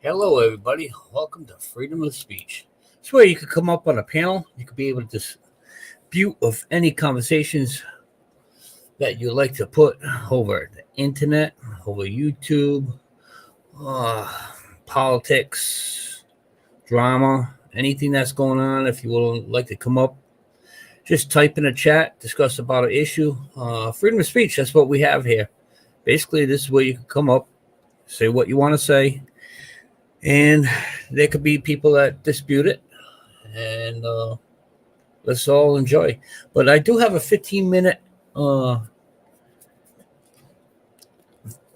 Hello, everybody. Welcome to Freedom of Speech. It's where you could come up on a panel. You could be able to dispute of any conversations that you like to put over the internet, over YouTube, uh, politics, drama, anything that's going on. If you would like to come up, just type in a chat, discuss about an issue. Freedom of speech, that's what we have here. Basically, this is where you can come up, say what you want to say, and there could be people that dispute it, and let's all enjoy. But I do have a 15-minute uh,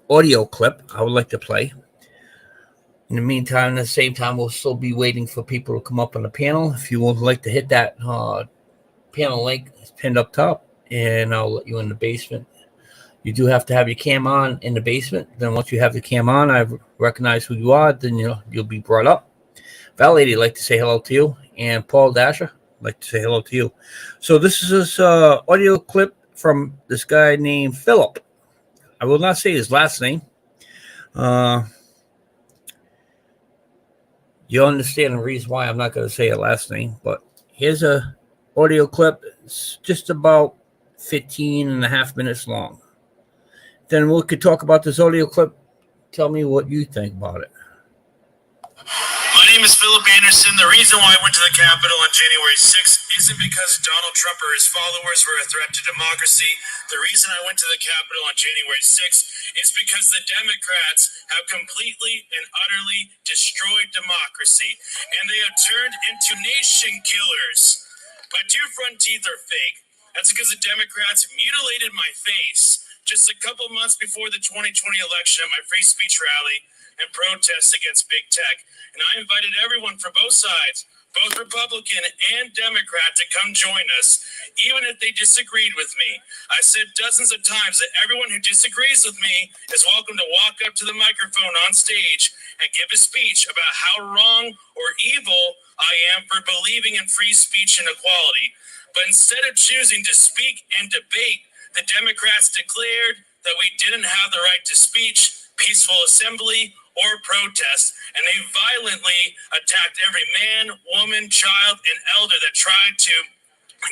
audio clip I would like to play. In the meantime, at the same time, we'll still be waiting for people to come up on the panel. If you would like to hit that panel link, it's pinned up top, and I'll let you in the basement. You do have to have your cam on in the basement. Then once you have the cam on, I recognize who you are. Then you'll be brought up. Val Lady, I'd like to say hello to you, and Paul Dasher, I'd like to say hello to you. So this is this audio clip from this guy named Philip. I will not say his last name. You'll understand the reason why I'm not going to say a last name, but here's a audio clip. It's just about 15 and a half minutes long. Then we could talk about this audio clip. Tell me what you think about it. My name is Philip Anderson. The reason why I went to the Capitol on January 6th isn't because Donald Trump or his followers were a threat to democracy. The reason I went to the Capitol on January 6th is because the Democrats have completely and utterly destroyed democracy, and they have turned into nation killers. My two front teeth are fake. That's because the Democrats mutilated my face just a couple months before the 2020 election at my free speech rally and protests against big tech. And I invited everyone from both sides, both Republican and Democrat, to come join us, even if they disagreed with me. I said dozens of times that everyone who disagrees with me is welcome to walk up to the microphone on stage and give a speech about how wrong or evil I am for believing in free speech and equality. But instead of choosing to speak and debate, the Democrats declared that we didn't have the right to speech, peaceful assembly, or protest, and they violently attacked every man, woman, child, and elder that tried to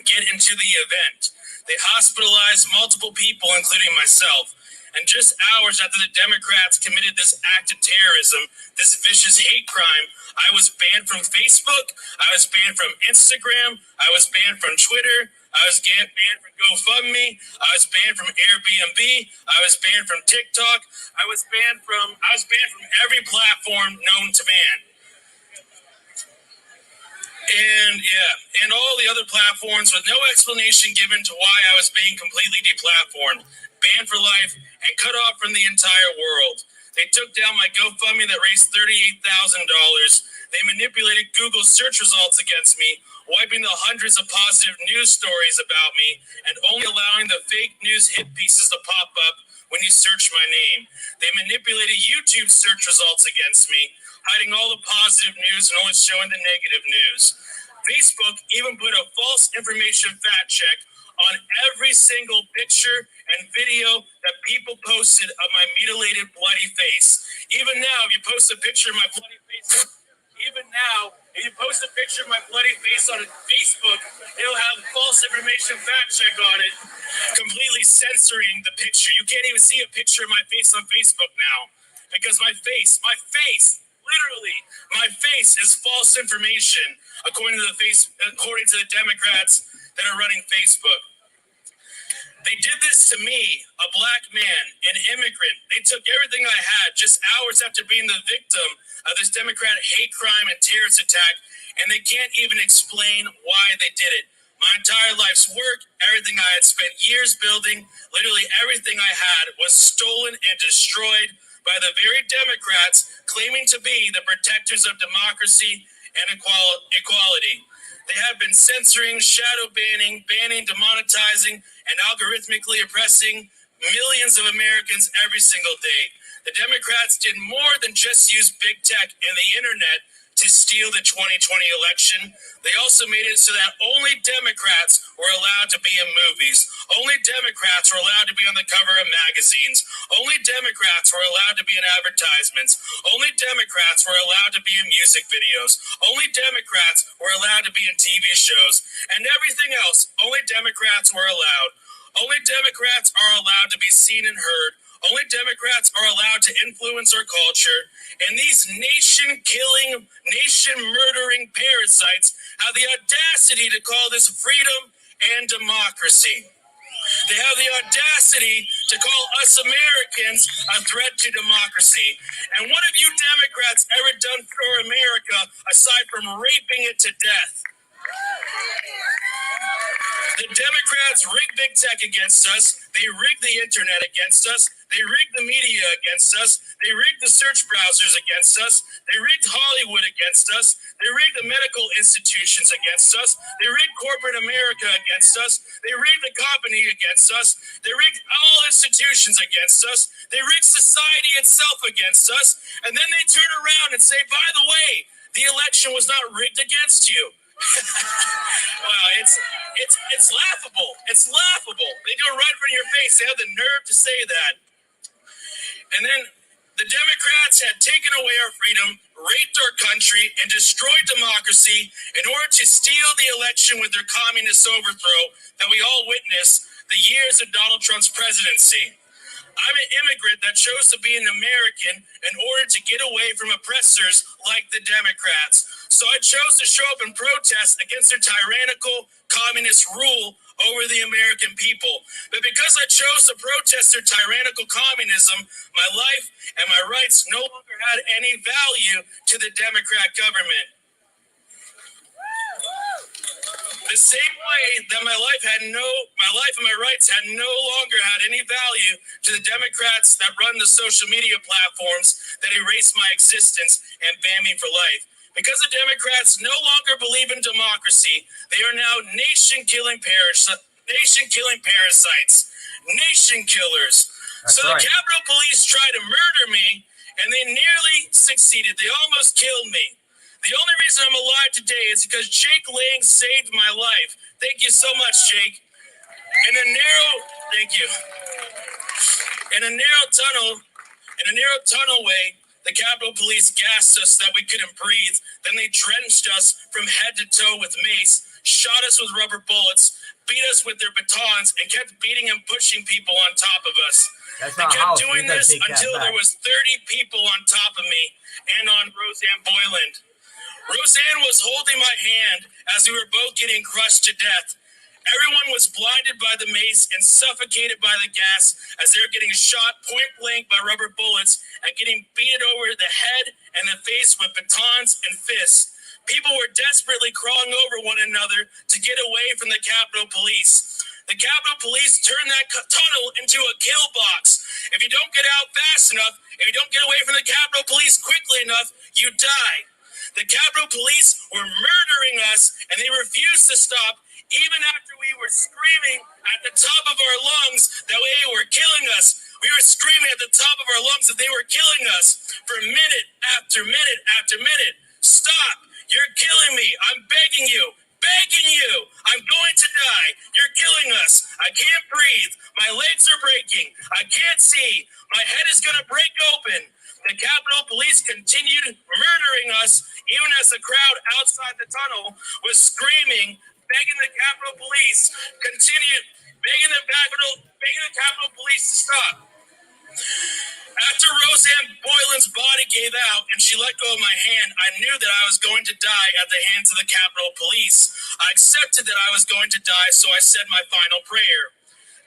get into the event. They hospitalized multiple people, including myself. And just hours after the Democrats committed this act of terrorism, this vicious hate crime, I was banned from Facebook, I was banned from Instagram, I was banned from Twitter, I was banned from GoFundMe, I was banned from Airbnb, I was banned from TikTok, I was banned from every platform known to man. And all the other platforms with no explanation given to why I was being completely deplatformed, banned for life, and cut off from the entire world. They took down my GoFundMe that raised $38,000. They manipulated Google search results against me, wiping the hundreds of positive news stories about me, and only allowing the fake news hit pieces to pop up when you search my name. They manipulated YouTube search results against me, hiding all the positive news and only showing the negative news. Facebook even put a false information fact check on every single picture and video that people posted of my mutilated, bloody face. Even now, if you post a picture of my bloody face, on Facebook, it'll have false information fact check on it, completely censoring the picture. You can't even see a picture of my face on Facebook now because my face, literally, my face is false information according to the Democrats that are running Facebook. They did this to me, a black man, an immigrant. They took everything I had just hours after being the victim of this Democratic hate crime and terrorist attack, and they can't even explain why they did it. My entire life's work, everything I had spent years building, literally everything I had was stolen and destroyed by the very Democrats claiming to be the protectors of democracy and equality. They have been censoring, shadow banning, demonetizing, and algorithmically oppressing millions of Americans every single day. The Democrats did more than just use big tech and the internet to steal the 2020 election. They also made it so that only Democrats were allowed to be in movies. Only Democrats were allowed to be on the cover of magazines. Only Democrats were allowed to be in advertisements. Only Democrats were allowed to be in music videos. Only Democrats were allowed to be in TV shows. And everything else, only Democrats were allowed. Only Democrats are allowed to be seen and heard. Only Democrats are allowed to influence our culture. And these nation-killing, nation-murdering parasites have the audacity to call this freedom and democracy. They have the audacity to call us Americans a threat to democracy. And what have you Democrats ever done for America aside from raping it to death? The Democrats rigged big tech against us. They rigged the internet against us. They rigged the media against us. They rigged the search browsers against us. They rigged Hollywood against us. They rigged the medical institutions against us. They rigged corporate America against us. They rigged the company against us. They rigged all institutions against us. They rigged society itself against us. And then they turn around and say, by the way, the election was not rigged against you. Wow, it's laughable. It's laughable. They do it right in front of your face. They have the nerve to say that. And then the Democrats had taken away our freedom, raped our country, and destroyed democracy in order to steal the election with their communist overthrow that we all witnessed the years of Donald Trump's presidency. I'm an immigrant that chose to be an American in order to get away from oppressors like the Democrats. So I chose to show up and protest against their tyrannical communist rule over the American people. But because I chose to protest their tyrannical communism, my life and my rights no longer had any value to the Democrat government. The same way that my life and my rights had no longer had any value to the Democrats that run the social media platforms that erase my existence and ban me for life. Because the Democrats no longer believe in democracy, they are now nation-killing parasites, nation killers. That's so right. The Capitol Police tried to murder me, and they nearly succeeded. They almost killed me. The only reason I'm alive today is because Jake Lang saved my life. Thank you so much, Jake. Thank you. In a narrow tunnelway, the Capitol Police gassed us that we couldn't breathe. Then they drenched us from head to toe with mace, shot us with rubber bullets, beat us with their batons, and kept beating and pushing people on top of us. They kept doing this until there was 30 people on top of me and on Roseanne Boyland. Roseanne was holding my hand as we were both getting crushed to death. Everyone was blinded by the mace and suffocated by the gas as they were getting shot point blank by rubber bullets and getting beaten over the head and the face with batons and fists. People were desperately crawling over one another to get away from the Capitol Police. The Capitol Police turned that tunnel into a kill box. If you don't get out fast enough, if you don't get away from the Capitol Police quickly enough, you die. The Capitol Police were murdering us, and they refused to stop even after we were screaming at the top of our lungs that they were killing us. We were screaming at the top of our lungs that they were killing us for minute after minute after minute. Stop! You're killing me! I'm begging you! Begging you! I'm going to die! You're killing us! I can't breathe! My legs are breaking! I can't see! My head is going to break open! The Capitol Police continued murdering us, even as the crowd outside the tunnel was screaming, begging the Capitol Police, begging the Capitol Police to stop. After Roseanne Boyland's body gave out and she let go of my hand, I knew that I was going to die at the hands of the Capitol Police. I accepted that I was going to die, so I said my final prayer.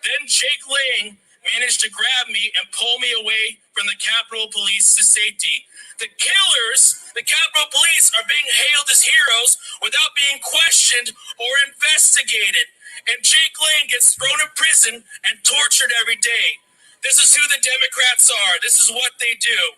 Then Jake Lang managed to grab me and pull me away from the Capitol Police to safety. The killers, the Capitol Police, are being hailed as heroes without being questioned or investigated. And Jake Lang gets thrown in prison and tortured every day. This is who the Democrats are. This is what they do.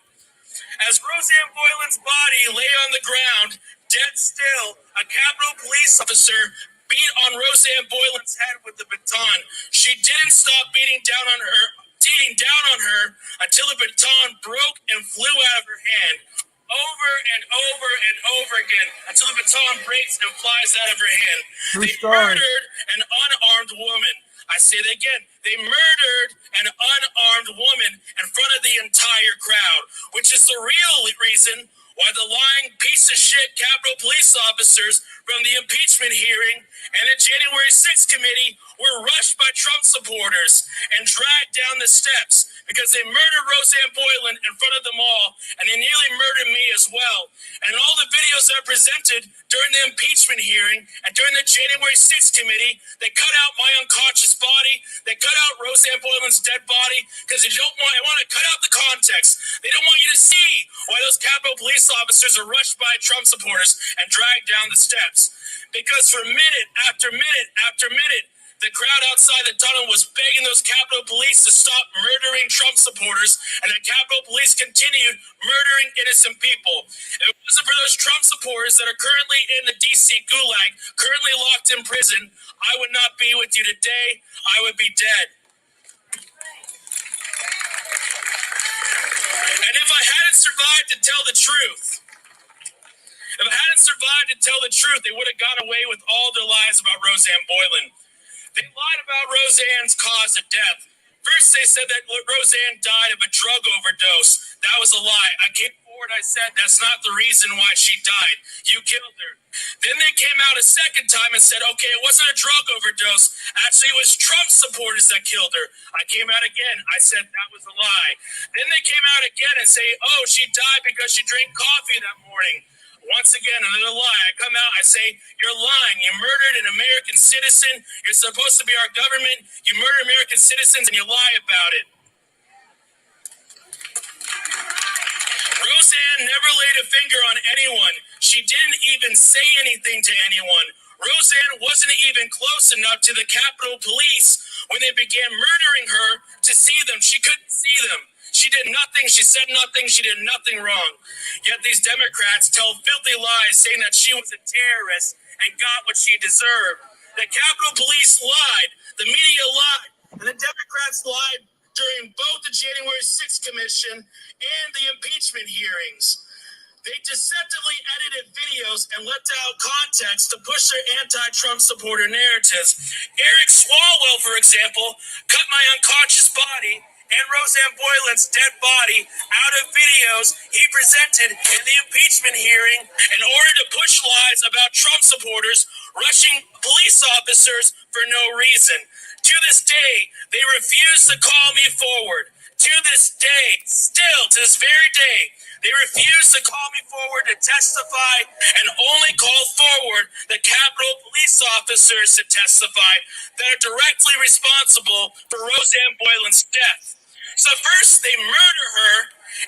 As Roseanne Boylan's body lay on the ground, dead still, a Capitol police officer beat on Roseanne Boylan's head with the baton. She didn't stop beating down on her until the baton broke and flew out of her hand. Over and over and over again until the baton breaks and flies out of her hand. They murdered an unarmed woman. I say it again. They murdered an unarmed woman in front of the entire crowd, which is the real reason why the lying piece of shit Capitol police officers from the impeachment hearing and the January 6th committee were rushed by Trump supporters and dragged down the steps because they murdered Roseanne Boylan in front of them all, and they nearly murdered me as well. And all the videos that are presented during the impeachment hearing and during the January 6th committee, they cut out my unconscious body, they cut out Roseanne Boylan's dead body, because they want to cut out the context. They don't want you to see why those Capitol police officers are rushed by Trump supporters and dragged down the steps. Because for minute after minute after minute, the crowd outside the tunnel was begging those Capitol Police to stop murdering Trump supporters, and the Capitol Police continued murdering innocent people. If it wasn't for those Trump supporters that are currently in the D.C. gulag, currently locked in prison, I would not be with you today. I would be dead. And if I hadn't survived to tell the truth, they would have got away with all their lies about Roseanne Boylan. They lied about Roseanne's cause of death. First, they said that Roseanne died of a drug overdose. That was a lie. I came forward, I said, that's not the reason why she died. You killed her. Then they came out a second time and said, okay, it wasn't a drug overdose. Actually, it was Trump supporters that killed her. I came out again. I said that was a lie. Then they came out again and say, oh, she died because she drank coffee that morning. Once again, another lie. I come out, I say, you're lying. You murdered an American citizen. You're supposed to be our government. You murder American citizens and you lie about it. Roseanne never laid a finger on anyone. She didn't even say anything to anyone. Roseanne wasn't even close enough to the Capitol Police when they began murdering her to see them. She couldn't see them. She did nothing. She said nothing. She did nothing wrong. Yet these Democrats tell filthy lies saying that she was a terrorist and got what she deserved. The Capitol Police lied. The media lied. And the Democrats lied during both the January 6th Commission and the impeachment hearings. They deceptively edited videos and left out context to push their anti-Trump supporter narratives. Eric Swalwell, for example, cut my unconscious body and Roseanne Boylan's dead body out of videos he presented in the impeachment hearing in order to push lies about Trump supporters rushing police officers for no reason. To this day, they refuse to call me forward. To this day, still to this very day, they refuse to call me forward to testify and only call forward the Capitol police officers to testify that are directly responsible for Roseanne Boylan's death. So first they murder her,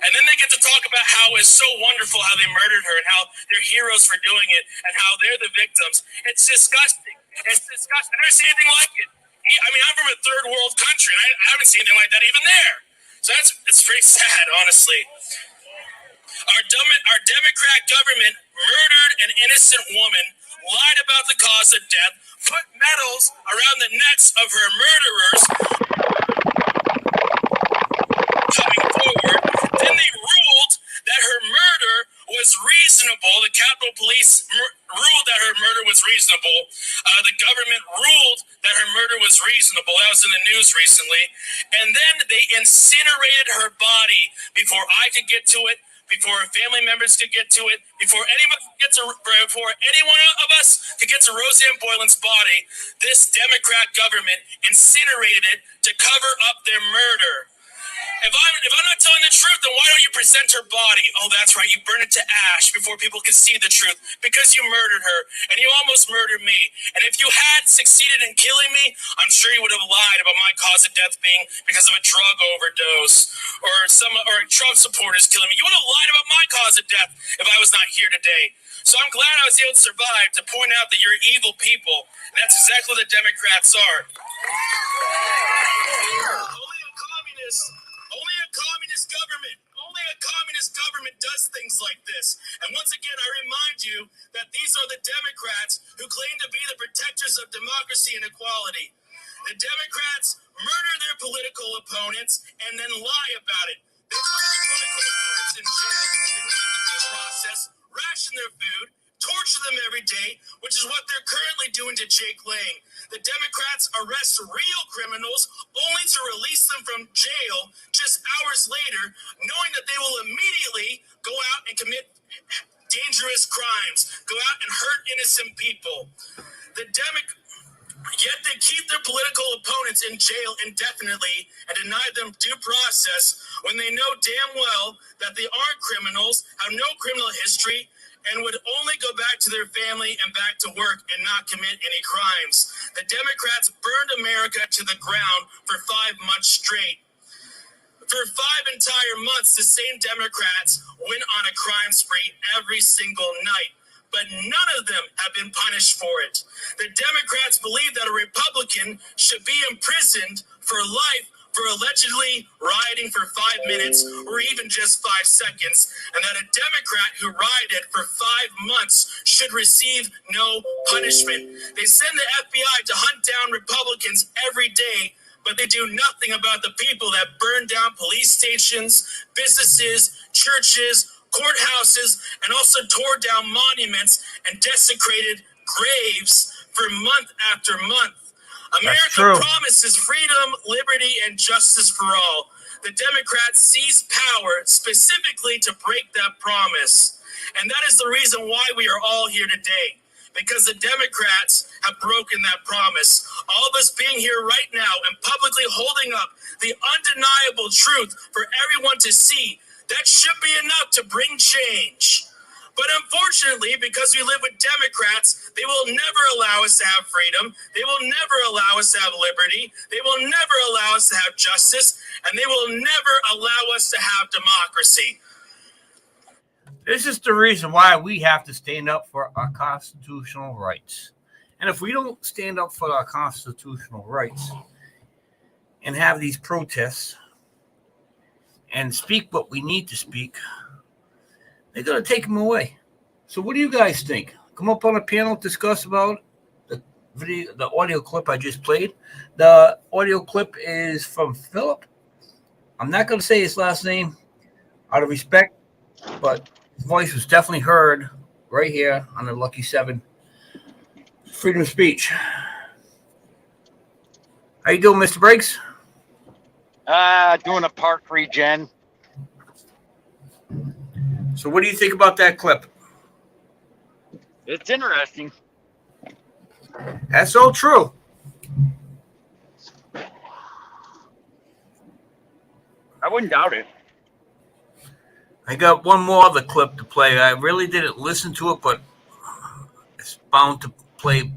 and then they get to talk about how it's so wonderful how they murdered her and how they're heroes for doing it and how they're the victims. It's disgusting. It's disgusting. I never seen anything like it. I mean, I'm from a third world country, and I haven't seen anything like that even there. So it's pretty sad, honestly. Our Democrat government murdered an innocent woman, lied about the cause of death, put medals around the necks of her murderers coming forward. Then they ruled that her murder was reasonable. The Capitol Police ruled that her murder was reasonable. The government ruled that her murder was reasonable. That was in the news recently. And then they incinerated her body before I could get to it, before her family members could get to it, before any one of us could get to Roseanne Boylan's body. This Democrat government incinerated it to cover up their murder. If I'm not telling the truth, then why don't you present her body? Oh, that's right. You burned it to ash before people could see the truth because you murdered her and you almost murdered me. And if you had succeeded in killing me, I'm sure you would have lied about my cause of death being because of a drug overdose or Trump supporters killing me. You would have lied about my cause of death if I was not here today. So I'm glad I was able to survive to point out that you're evil people. And that's exactly what the Democrats are. Only a this. Only a communist government does things like this. And once again, I remind you that these are the Democrats who claim to be the protectors of democracy and equality. The Democrats murder their political opponents and then lie about it. They put their political opponents in jail, deny them due process, ration their food, torture them every day, which is what they're currently doing to Jake Lang. The Democrats arrest real criminals only to release them from jail just hours later, knowing that they will immediately go out and commit dangerous crimes, go out and hurt innocent people. Yet they keep their political opponents in jail indefinitely and deny them due process when they know damn well that they aren't criminals, have no criminal history, and would only go back to their family and back to work and not commit any crimes. The Democrats burned America to the ground for 5 months straight. For 5 entire months, the same Democrats went on a crime spree every single night, but none of them have been punished for it. The Democrats believe that a Republican should be imprisoned for life for allegedly rioting for 5 minutes or even just 5 seconds, and that a Democrat who rioted for 5 months should receive no punishment. They send the FBI to hunt down Republicans every day, but they do nothing about the people that burn down police stations, businesses, churches, courthouses, and also tore down monuments and desecrated graves for month after month. America promises freedom, liberty, and justice for all. The Democrats seize power specifically to break that promise. And that is the reason why we are all here today. Because the Democrats have broken that promise. All of us being here right now and publicly holding up the undeniable truth for everyone to see, that should be enough to bring change. But unfortunately, because we live with Democrats, they will never allow us to have freedom. They will never allow us to have liberty. They will never allow us to have justice. And they will never allow us to have democracy. This is the reason why we have to stand up for our constitutional rights. And if we don't stand up for our constitutional rights and have these protests and speak what we need to speak, they're going to take them away. So what do you guys think? Come up on a panel, discuss about the video, the audio clip I just played. The audio clip is from Philip. I'm not going to say his last name out of respect, but his voice was definitely heard right here on the Lucky 7. Freedom of speech. How you doing, Mr. Briggs? Doing a park regen. So what do you think about that clip? It's interesting. That's so true. I wouldn't doubt it. I got one more other clip to play. I really didn't listen to it, but it's bound to play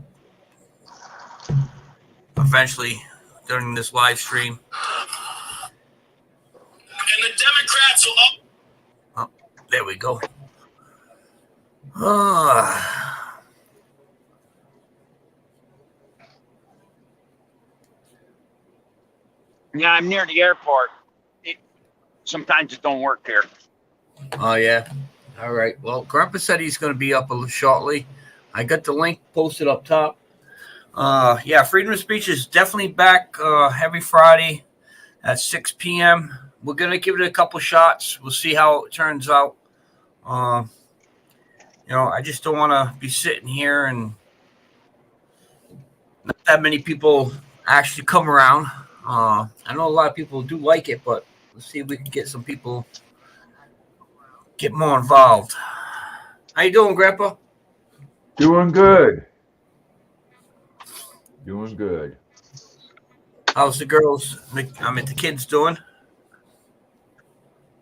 eventually during this live stream. And the Democrats will all... Oh, there we go. Yeah, I'm near the airport. Sometimes it don't work here. Oh, yeah. All right. Well, Grandpa said he's going to be up a little shortly. I got the link posted up top. Yeah, freedom of speech is definitely back every Friday at 6 p.m. We're going to give it a couple shots. We'll see how it turns out. I just don't want to be sitting here and not that many people actually come around. I know a lot of people do like it, but let's see if we can get some people get more involved. How you doing, Grandpa? Doing good. Doing good. How's the girls? The kids doing?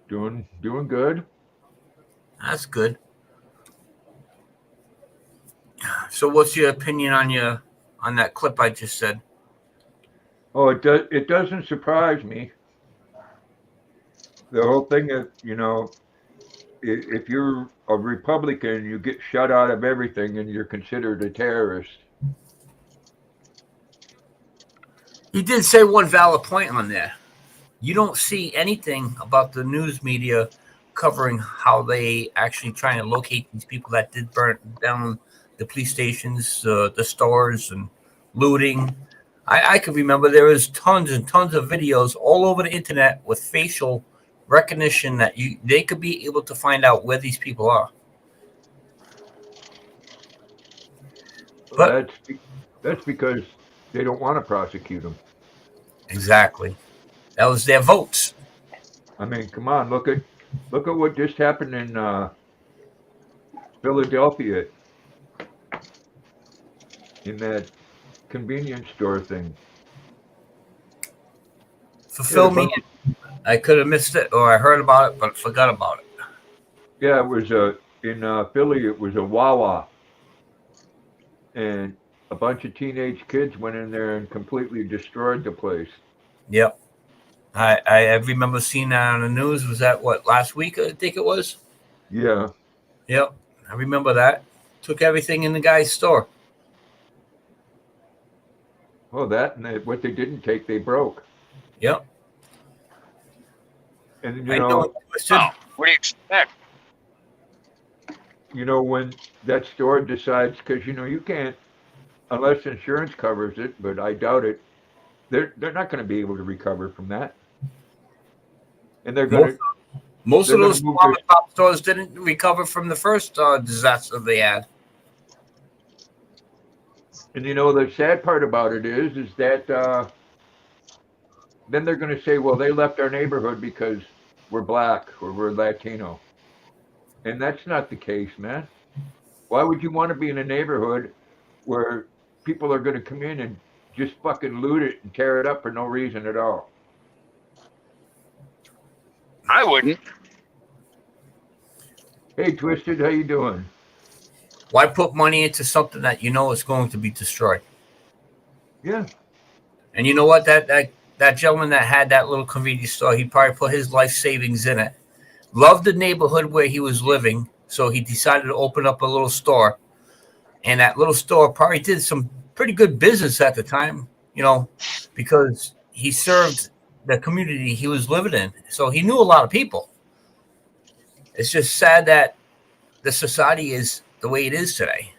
Doing good. That's good. So, what's your opinion on that clip I just said? Oh, it doesn't surprise me. The whole thing is, if you're a Republican, you get shut out of everything and you're considered a terrorist. He did say one valid point on there. you don't see anything about the news media covering how they actually trying to locate these people that did burn down the police stations, the stores, and looting. I can remember there was tons and tons of videos all over the internet with facial recognition that they could be able to find out where these people are. Well, But that's because they don't want to prosecute them. exactly, that was their votes. I mean, come on, look at what just happened in Philadelphia in that convenience store thing. Fulfill me. I could have missed it, or I heard about it but forgot about it. Yeah, it was in Philly. It was a Wawa, and a bunch of teenage kids went in there and completely destroyed the place. Yep. I remember seeing that on the news. Was that what, last week? I think it was. Yeah. Yep. I remember that. Took everything in the guy's store. Well, that and what they didn't take, they broke. Yep. And what do you expect? When that store decides, because you can't, unless insurance covers it, but I doubt it. They're not going to be able to recover from that. And they're going to. Most of those mom-and-pop stores didn't recover from the first disaster they had. And the sad part about it is that then they're going to say, well, they left our neighborhood because we're black or we're Latino. And that's not the case, man. Why would you want to be in a neighborhood where people are going to come in and just fucking loot it and tear it up for no reason at all? I wouldn't. Hey, Twisted, how you doing? Why put money into something that you know is going to be destroyed? Yeah. And you know what? That gentleman that had that little convenience store, he probably put his life savings in it. Loved the neighborhood where he was living, so he decided to open up a little store. And that little store probably did some pretty good business at the time, because he served the community he was living in. So he knew a lot of people. It's just sad that the society is the way it is today.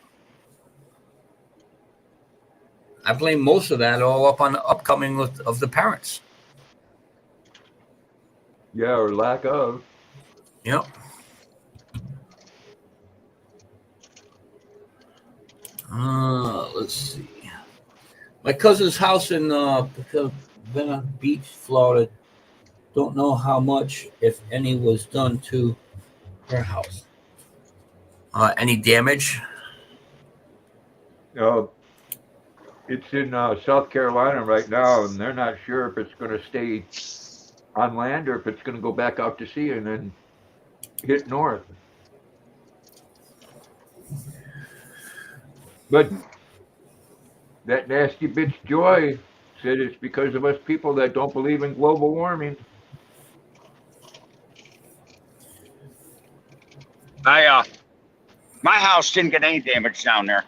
I blame most of that all up on the upcoming of the parents. Yeah, or lack of. Yep. Let's see. My cousin's house in Vena Beach, Florida. Don't know how much, if any, was done to her house. Any damage? It's in South Carolina right now, and they're not sure if it's going to stay on land or if it's going to go back out to sea and then hit north. But that nasty bitch Joy said it's because of us people that don't believe in global warming. My house didn't get any damage down there.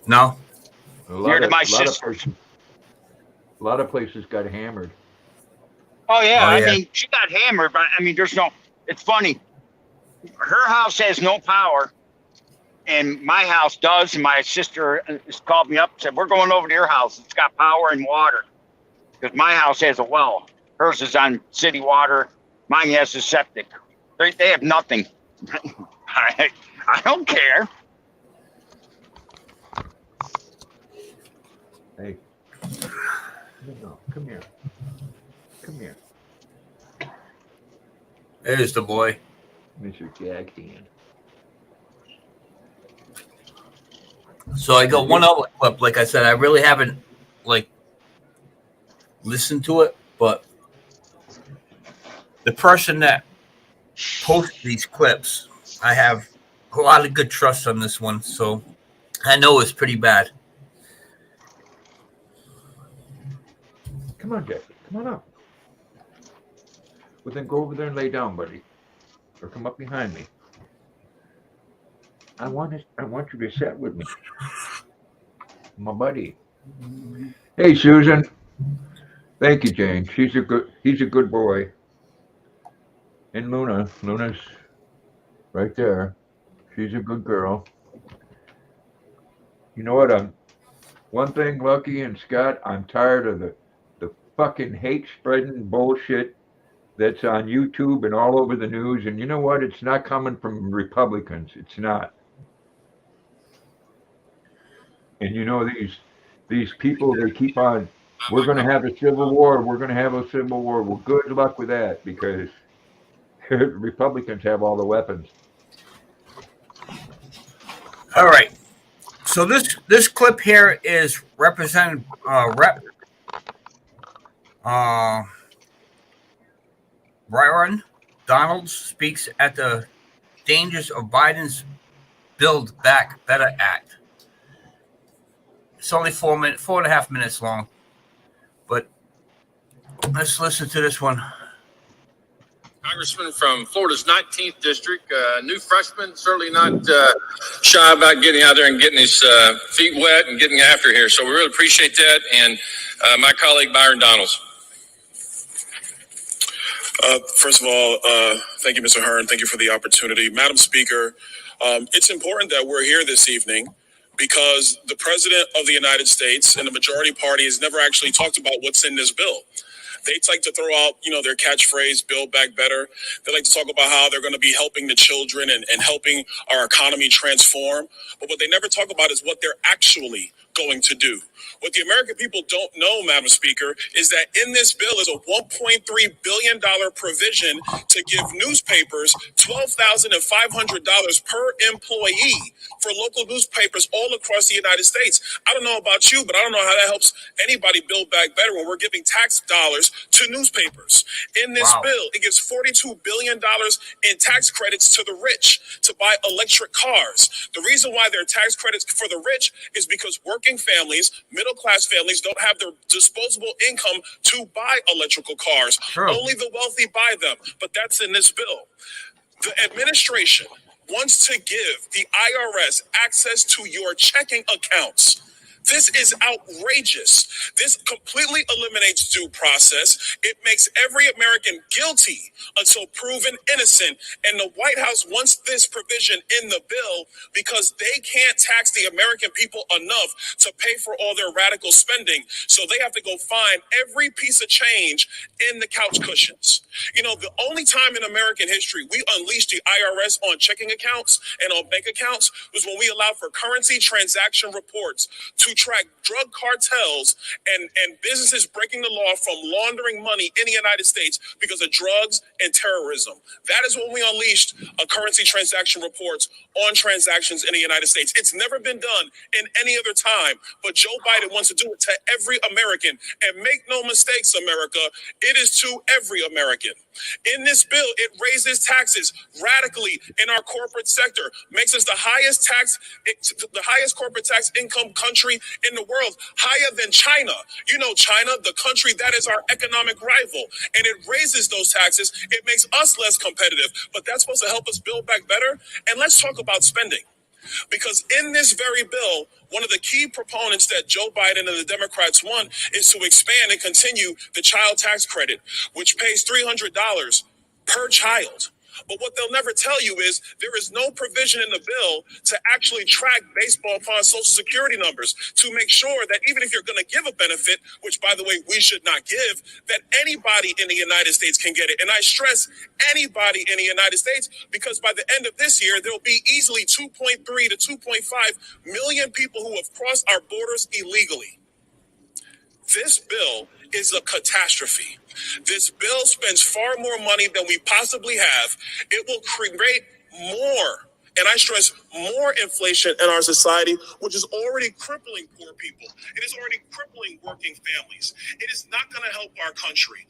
No. Near to my sister. A lot of places got hammered. Oh yeah. I mean, she got hammered, but I mean, it's funny. Her house has no power, and my house does. And my sister called me up and said, "We're going over to your house. It's got power and water." Because my house has a well. Hers is on city water. Mine has a septic. They have nothing. I don't care. Hey, no, come here. Come here. There's the boy. Mr. Jackson. So I got one other clip. Like I said, I really haven't listened to it, but the person that posts these clips, I have a lot of good trust on this one, so I know it's pretty bad. Come on, Jack. Come on up. Well, then go over there and lay down, buddy. Or come up behind me. I want you to sit with me. My buddy. Hey, Susan. Thank you, Jane. He's a good boy. And Luna's right there. She's a good girl. You know what? One thing, Lucky and Scott, I'm tired of the fucking hate spreading bullshit that's on YouTube and all over the news. And you know what? It's not coming from Republicans. It's not. And you know these people, they keep on. We're going to have a civil war. We're going to have a civil war. Well, good luck with that because Republicans have all the weapons. All right. So this clip here is Representative Byron Donalds speaks at the dangers of Biden's Build Back Better Act. It's only 4.5 minutes long, but let's listen to this one. Congressman from Florida's 19th district, new freshman, certainly not shy about getting out there and getting his feet wet and getting after here. So we really appreciate that. And my colleague, Byron Donalds. First of all, thank you, Mr. Hearn. Thank you for the opportunity. Madam Speaker, it's important that we're here this evening because the President of the United States and the majority party has never actually talked about what's in this bill. They like to throw out, their catchphrase, Build Back Better. They like to talk about how they're going to be helping the children and helping our economy transform. But what they never talk about is what they're actually going to do. What the American people don't know, Madam Speaker, is that in this bill is a $1.3 billion provision to give newspapers $12,500 per employee for local newspapers all across the United States. I don't know about you, but I don't know how that helps anybody build back better when we're giving tax dollars to newspapers. In this bill, it gives $42 billion in tax credits to the rich to buy electric cars. The reason why there are tax credits for the rich is because working families, middle-class families, don't have the disposable income to buy electrical cars. True. Only the wealthy buy them, but that's in this bill. The administration wants to give the IRS access to your checking accounts. This is outrageous. This completely eliminates due process. It makes every American guilty until proven innocent. And the White House wants this provision in the bill because they can't tax the American people enough to pay for all their radical spending. So they have to go find every piece of change in the couch cushions. The only time in American history we unleashed the IRS on checking accounts and on bank accounts was when we allowed for currency transaction reports to track drug cartels and businesses breaking the law from laundering money in the United States because of drugs and terrorism. That is when we unleashed currency transaction reports on transactions in the United States. It's never been done in any other time, but Joe Biden wants to do it to every American. And make no mistakes, America, it is to every American. In this bill, it raises taxes radically in our corporate sector, makes us the highest corporate tax income country in the world, higher than China. China, the country that is our economic rival, and it raises those taxes. It makes us less competitive, but that's supposed to help us build back better. And let's talk about spending. Because in this very bill, one of the key proponents that Joe Biden and the Democrats want is to expand and continue the child tax credit, which pays $300 per child. But what they'll never tell you is there is no provision in the bill to actually track based upon Social Security numbers to make sure that even if you're going to give a benefit, which, by the way, we should not give, that anybody in the United States can get it. And I stress anybody in the United States because by the end of this year, there will be easily 2.3 to 2.5 million people who have crossed our borders illegally. This bill is a catastrophe. This bill spends far more money than we possibly have. It will create more, and I stress more, inflation in our society, which is already crippling poor people. It is already crippling working families. It is not going to help our country.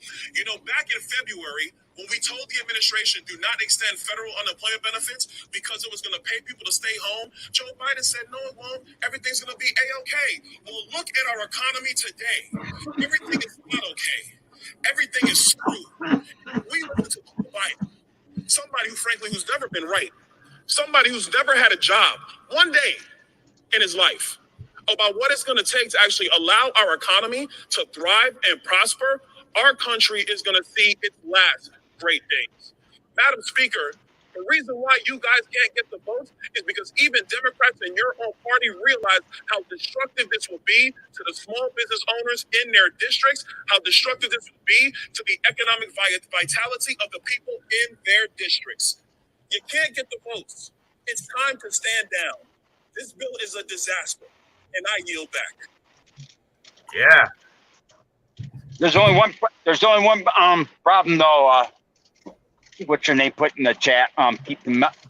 Back in February, when we told the administration do not extend federal unemployment benefits because it was going to pay people to stay home, Joe Biden said, no, it won't. Everything's going to be A-okay. Well, look at our economy today. Everything is not okay. Everything is screwed. We listen to Joe Biden, somebody who's never been right, somebody who's never had a job one day in his life, about what it's going to take to actually allow our economy to thrive and prosper, our country is going to see its last great days. Madam Speaker, the reason why you guys can't get the votes is because even Democrats in your own party realize how destructive this will be to the small business owners in their districts, how destructive this will be to the economic vitality of the people in their districts. You can't get the votes. It's time to stand down. This bill is a disaster, and I yield back. Yeah. There's only one problem though. What's your name? Put in the chat.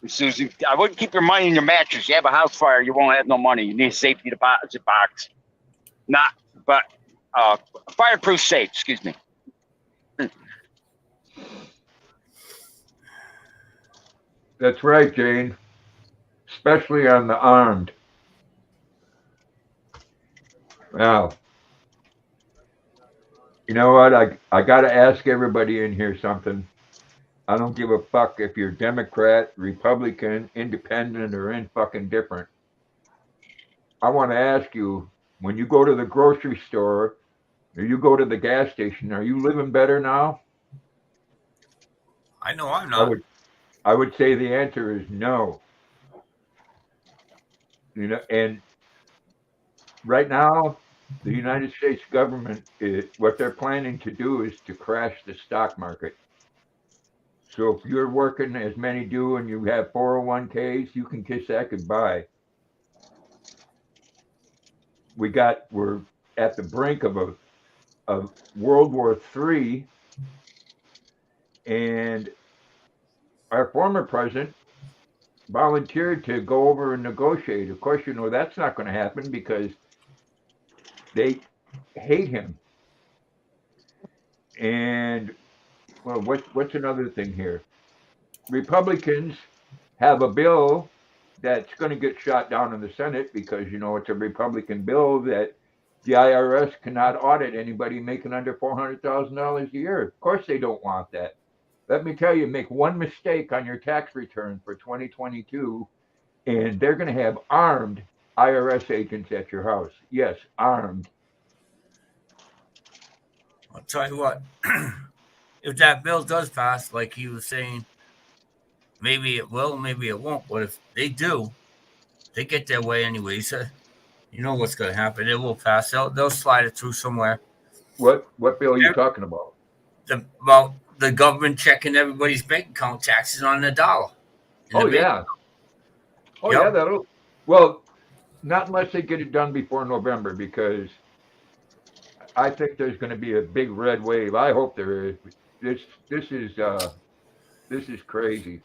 Susie. I wouldn't keep your money in your mattress. You have a house fire, you won't have no money. You need a safety deposit box. Fireproof safe. Excuse me. That's right, Jane. Especially on the armed. Wow. You know what? I got to ask everybody in here something. I don't give a fuck if you're Democrat, Republican, Independent, or indifferent. I want to ask you, when you go to the grocery store or you go to the gas station, are you living better now? I know I'm not. I would say the answer is no. And right now, the United States government, what they're planning to do is to crash the stock market. So if you're working, as many do, and you have 401ks, you can kiss that goodbye. We're at the brink of World War III, and our former president volunteered to go over and negotiate. Of course, that's not going to happen because they hate him. And well, what's another thing here? Republicans have a bill that's going to get shot down in the Senate because, it's a Republican bill that the IRS cannot audit anybody making under $400,000 a year. Of course, they don't want that. Let me tell you, make one mistake on your tax return for 2022, and they're going to have armed IRS agents at your house. Yes, armed. I'll tell you what. If that bill does pass, like he was saying, maybe it will, maybe it won't. But if they do, they get their way anyways. You know what's going to happen. It will pass. They'll slide it through somewhere. What bill are you talking about? The government checking everybody's bank account taxes on the dollar. Yeah. Oh, yep. Yeah, well, not unless they get it done before November, because I think there's going to be a big red wave. I hope there is. This is crazy.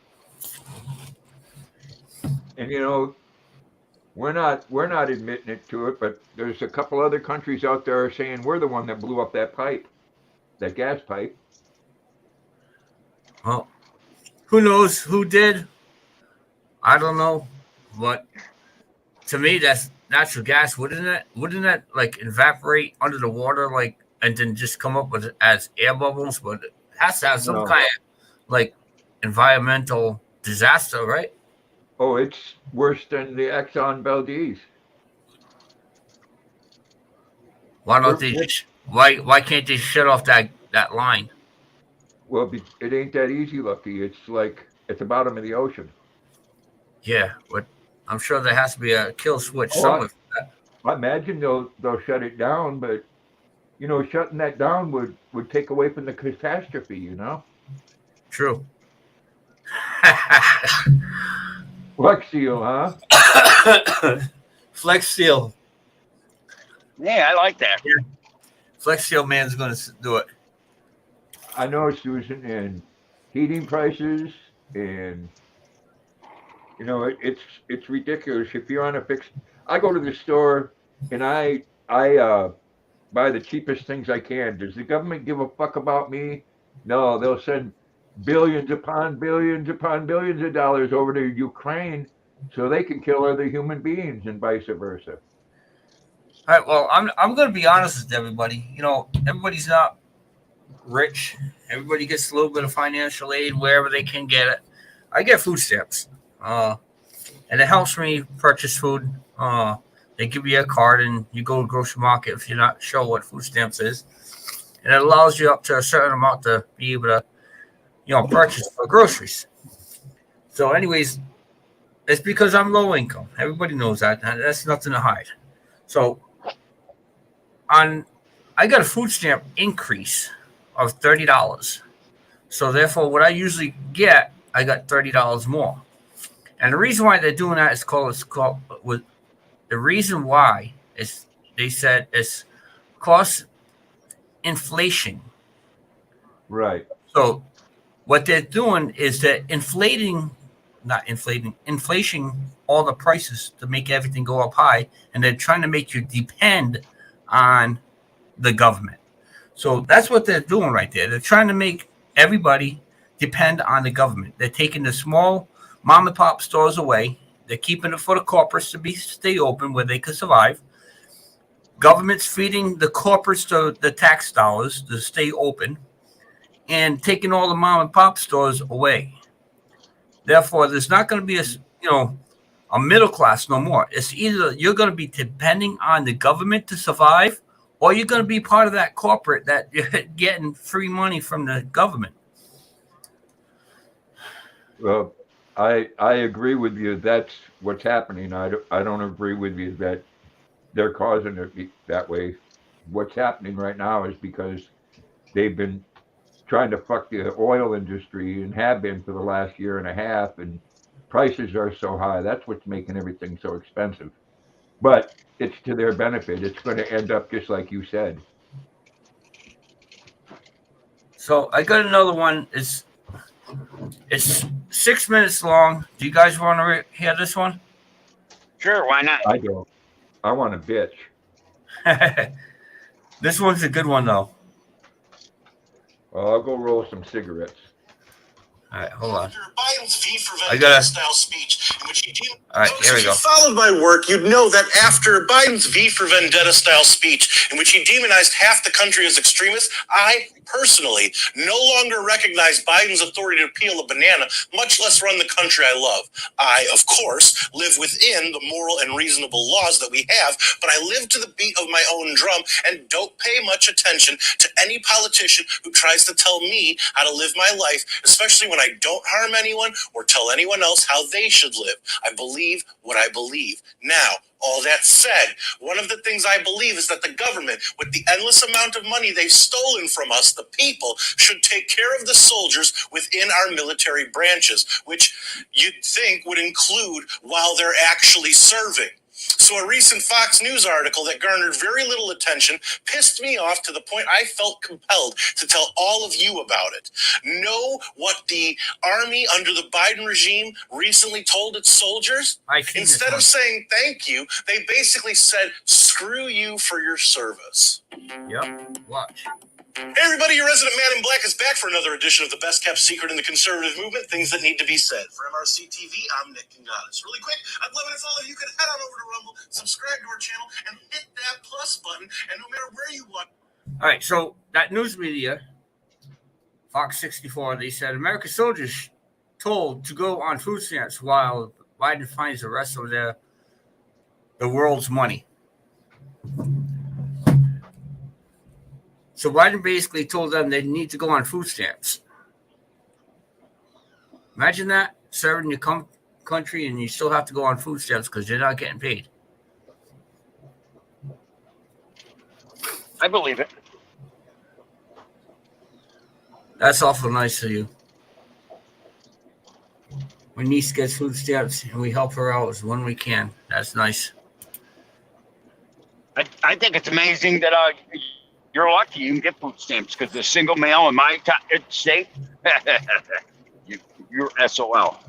And we're not admitting it to it, but there's a couple other countries out there saying we're the one that blew up that gas pipe. Well, who knows who did? I don't know. But to me, that's natural gas. Wouldn't that like evaporate under the water, like, and then just come up with as air bubbles? But it has to have some kind of like environmental disaster, right? Oh, it's worse than the Exxon Valdez. Why don't they? Why can't they shut off that line? Well, it ain't that easy, Lucky. It's like at the bottom of the ocean. Yeah, but I'm sure there has to be a kill switch somewhere for that. I imagine they'll shut it down, but shutting that down would take away from the catastrophe. True. Flex Seal, huh? Flex Seal. Yeah, I like that. Yeah. Flex Seal man's going to do it. I know, Susan, and heating prices, and it's ridiculous. If you're on a fixed, I go to the store and I buy the cheapest things I can. Does the government give a fuck about me? No, they'll send billions upon billions upon billions of dollars over to Ukraine so they can kill other human beings, and vice versa. All right. Well, I'm going to be honest with everybody. Everybody's not rich. Everybody gets a little bit of financial aid wherever they can get it. I get food stamps, and it helps me purchase food. They give you a card, and you go to the grocery market if you're not sure what food stamps is, and it allows you up to a certain amount to be able to, purchase for groceries. So, anyways, it's because I'm low income. Everybody knows that. That's nothing to hide. So, I got a food stamp increase of $30. So, therefore, what I usually get, I got $30 more. And the reason why they're doing that is the reason why is they said it's cost inflation. Right. So what they're doing is they're inflation all the prices to make everything go up high, and they're trying to make you depend on the government. So that's what they're doing right there. They're trying to make everybody depend on the government. They're taking the small mom and pop stores away. They're keeping it for the corporates to stay open where they can survive. Government's feeding the corporates the tax dollars to stay open and taking all the mom and pop stores away. Therefore, there's not going to be a middle class no more. It's either you're going to be depending on the government to survive, or you're going to be part of that corporate that you're getting free money from the government. Well, I agree with you. That's what's happening. I don't agree with you that they're causing it that way. What's happening right now is because they've been trying to fuck the oil industry and have been for the last year and a half, and prices are so high. That's what's making everything so expensive. But it's to their benefit. It's going to end up just like you said. So I got another one. It's 6 minutes long. Do you guys want to hear this one? Sure, why not? I don't. I want a bitch. This one's a good one, though. Well, I'll go roll some cigarettes. All right, hold on. Biden's V for Vendetta style speech, in which he all right, here we go. If you followed my work, you'd know that after Biden's V for Vendetta style speech, in which he demonized half the country as extremists, I personally no longer recognize Biden's authority to peel a banana, much less run the country I love. I, of course, live within the moral and reasonable laws that we have, but I live to the beat of my own drum and don't pay much attention to any politician who tries to tell me how to live my life, especially when I don't harm anyone or tell anyone else how they should live. I believe what I believe. Now, all that said, one of the things I believe is that the government, with the endless amount of money they've stolen from us, the people, should take care of the soldiers within our military branches, which you'd think would include while they're actually serving. So a recent Fox News article that garnered very little attention pissed me off to the point I felt compelled to tell all of you about it. Know what the Army under the Biden regime recently told its soldiers? Instead of saying thank you, they basically said, screw you for your service. Yep, watch. Hey everybody, your resident man in black is back for another edition of the best kept secret in the conservative movement, things that need to be said. For MRC TV, I'm Nick Kingadas. Really quick, I'd love it if all of you could head on over to Rumble, subscribe to our channel, and hit that plus button, and no matter where you want. All right, so that news media, Fox 64, they said American soldiers told to go on food stamps while Biden finds the rest of the world's money. So Biden basically told them they need to go on food stamps. Imagine that, serving your country, and you still have to go on food stamps because you're not getting paid. I believe it. That's awful nice of you. My niece gets food stamps, and we help her out when we can. That's nice. I think it's amazing that you're lucky you can get food stamps, because the single male in my state, you're SOL.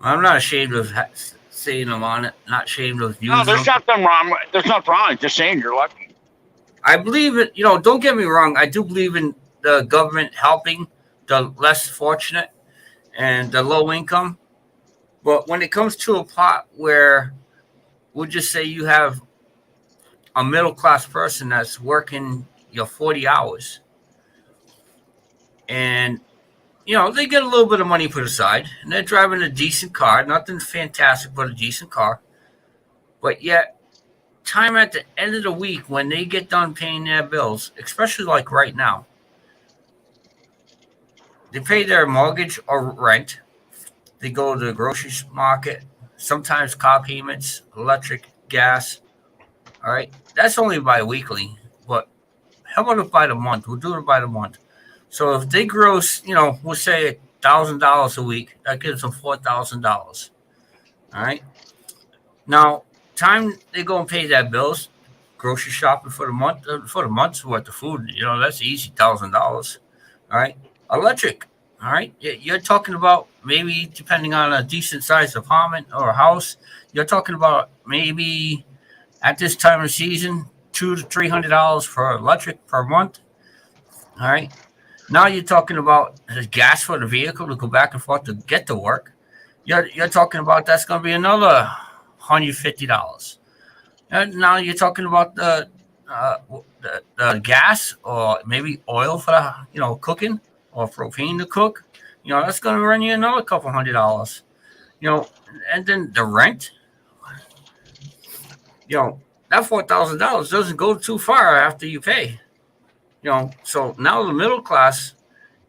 I'm not ashamed of saying I'm on it. Not ashamed of using No, there's nothing wrong. There's nothing wrong. I'm just saying you're lucky. I believe it. Don't get me wrong. I do believe in the government helping the less fortunate and the low income. But when it comes to a plot where we'll just say you have a middle class person that's working 40 hours, and they get a little bit of money put aside, and they're driving a decent car, nothing fantastic, but a decent car. But yet, time at the end of the week when they get done paying their bills, especially like right now, they pay their mortgage or rent. They go to the grocery market, sometimes car payments, electric, gas. All right. That's only bi-weekly. But how about it by the month? We'll do it by the month. So if they gross, we'll say $1,000 a week, that gives them $4,000. All right. Now, time they go and pay their bills, grocery shopping for the month's worth of food, that's easy, $1,000. All right. Electric. All right. You're talking about maybe, depending on a decent sized apartment or a house, you're talking about maybe at this time of season, $200 to $300 for electric per month. All right. Now you're talking about the gas for the vehicle to go back and forth to get to work. You're talking about that's going to be another $150. And now you're talking about the gas or maybe oil for the cooking or propane to cook. That's going to run you another couple $100. And then the rent. That $4,000 doesn't go too far after you pay. So now the middle class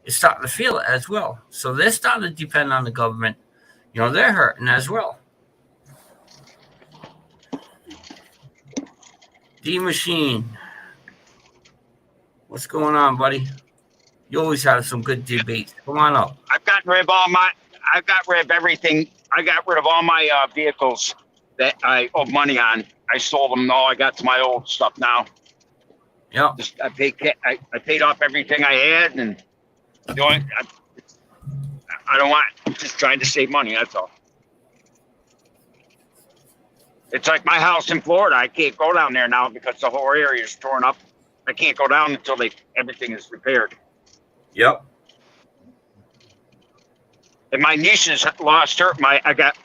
is starting to feel it as well. So they're starting to depend on the government. They're hurting as well. D Machine, what's going on, buddy? You always have some good debates. Come on up. I've got rid of everything. I got rid of all my vehicles that I owe money on. I sold them all. I got to my old stuff now. Yeah. I paid off everything I had, and I don't want. I'm just trying to save money. That's all. It's like my house in Florida. I can't go down there now because the whole area is torn up. I can't go down until everything is repaired. Yep. And my niece has lost her. I got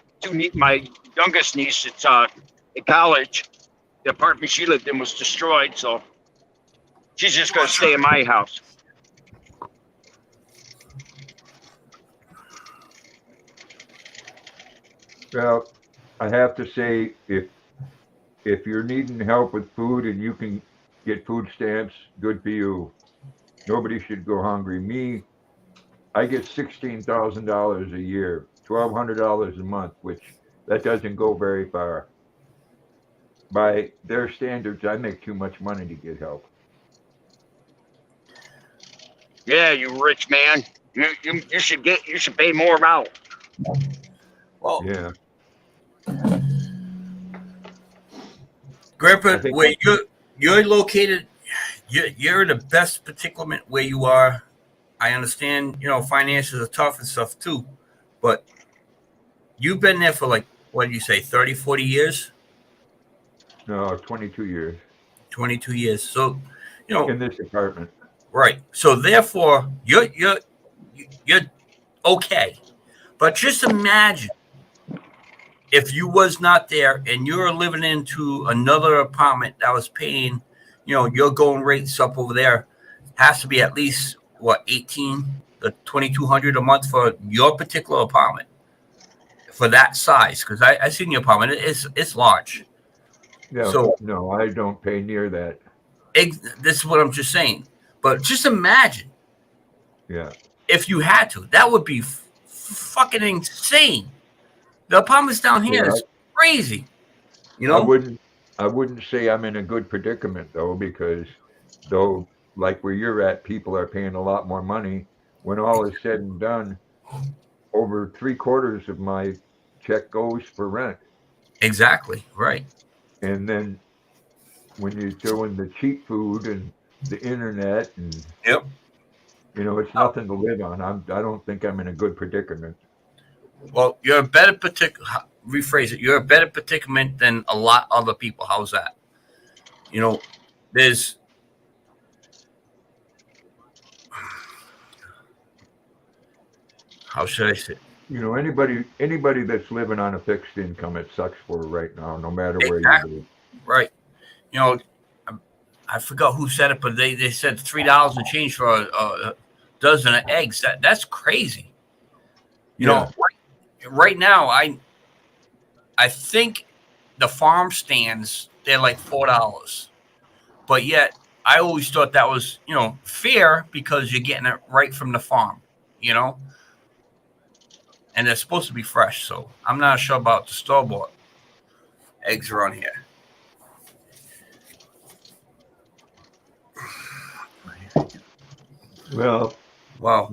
my youngest niece. It's at college. The apartment she lived in was destroyed, so she's just going to stay in my house. Well, I have to say, if you're needing help with food and you can get food stamps, good for you. Nobody should go hungry. I get $16,000 a year, $1,200 a month, which that doesn't go very far. By their standards, I make too much money to get help. Yeah, you rich man. You should pay more out. Well, yeah. Grandpa, where you're located, you're in the best predicament where you are. I understand, finances are tough and stuff too, but you've been there for like, what do you say, 30, 40 years? No, 22 years. 22 years. So, in this apartment. Right. So therefore, you're okay. But just imagine if you was not there and you're living into another apartment that was paying, your going rates up over there has to be at least what, 18 to 2,200 a month for your particular apartment for that size. Because I seen your apartment, it's large. Yeah. So no, I don't pay near that. This is what I'm just saying. But just imagine. Yeah. If you had to, that would be fucking insane. The apartments down here is crazy. I wouldn't say I'm in a good predicament though, because like where you're at, people are paying a lot more money. When all is said and done, over 3/4 of my check goes for rent. Exactly. Right. And then when you throw in the cheap food and the internet and yep. It's nothing to live on. I don't think I'm in a good predicament. Well, you're a better rephrase it. You're a better predicament than a lot of other people. How's that? There's how should I say it? Anybody that's living on a fixed income, it sucks for right now, no matter where you live. Right. I forgot who said it, but they said $3 and change for a dozen of eggs. That's crazy. You know, right now, I think the farm stands, they're like $4. But yet, I always thought that was, fair because you're getting it right from the farm, and they're supposed to be fresh. So I'm not sure about the store-bought eggs around here. Well, Wow.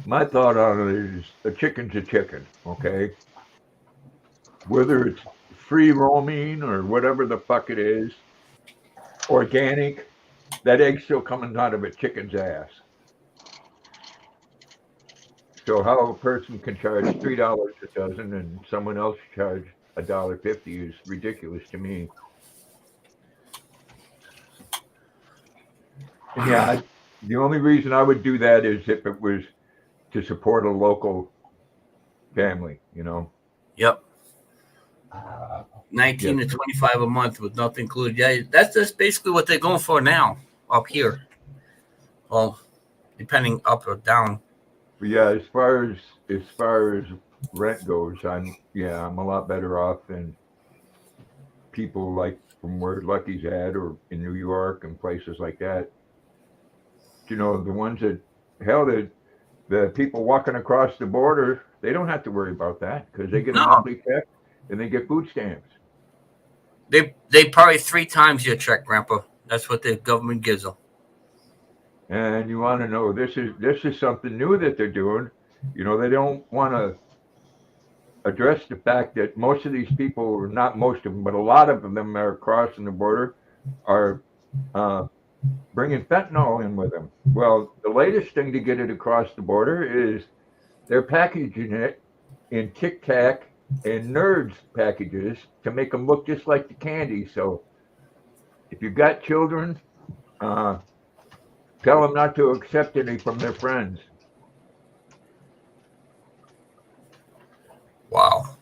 my thought on it is a chicken's a chicken, okay? Whether it's free roaming or whatever the fuck it is, organic, that egg's still coming out of a chicken's ass. So how a person can charge $3 a dozen and someone else charge $1.50 is ridiculous to me. And yeah, the only reason I would do that is if it was to support a local family, Yep. 19 to 25 a month with nothing included. Yeah, that's basically what they're going for now up here. Well, depending up or down. But yeah, as far as rent goes, I'm a lot better off than people like from where Lucky's at or in New York and places like that. The ones that the people walking across the border, they don't have to worry about that because they get a monthly check and they get food stamps. They probably 3 times your check, Grandpa. That's what the government gives them. And you want to know this is something new that they're doing. They don't want to address the fact that most of these people, or not most of them, but a lot of them are crossing the border, are bringing fentanyl in with them. Well, the latest thing to get it across the border is they're packaging it in Tic Tac and Nerds packages to make them look just like the candy. So if you've got children, tell them not to accept any from their friends. Wow.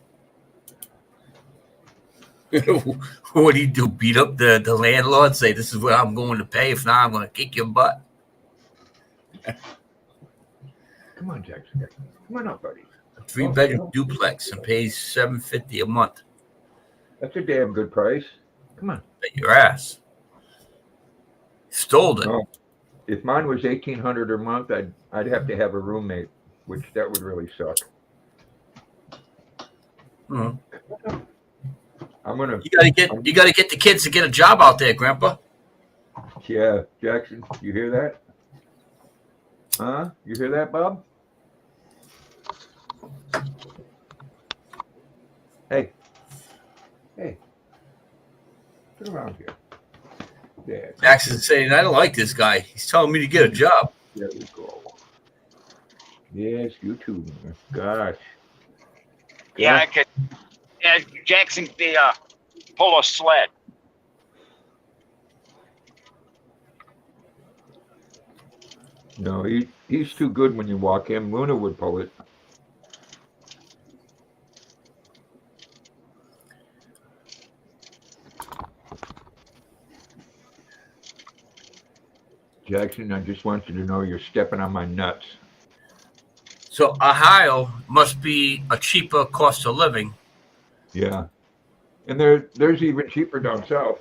What do you do? Beat up the landlord? Say, this is what I'm going to pay. If not, I'm going to kick your butt. Come on, Jackson. Come on up, buddy. 3-bedroom duplex and pays $750 a month. That's a damn good price. Come on. Bet your ass. Stole it. No, if mine was $1,800 a month, I'd have to have a roommate, which that would really suck. Mm-hmm. You gotta get the kids to get a job out there, Grandpa. Yeah, Jackson, you hear that? Huh? You hear that, Bob? Hey, get around here. Yeah. Jackson's saying, I don't like this guy. He's telling me to get a job. There we go. Yes, you too. Gosh. Yeah, I could. Yeah, Jackson could pull a sled. No, he's too good when you walk him. Luna would pull it. Jackson, I just want you to know you're stepping on my nuts. So Ohio must be a cheaper cost of living. Yeah. And there's even cheaper down south.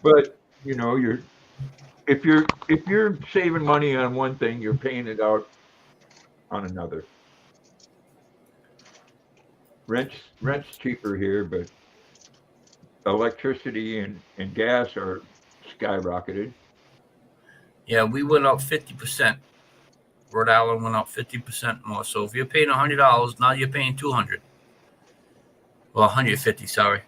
But, if you're saving money on one thing, you're paying it out on another. Rent's cheaper here, but electricity and gas are skyrocketed. Yeah, we went up 50%. Rhode Island went up 50% more. So if you're paying $100, now you're paying $200. Well, $150, sorry.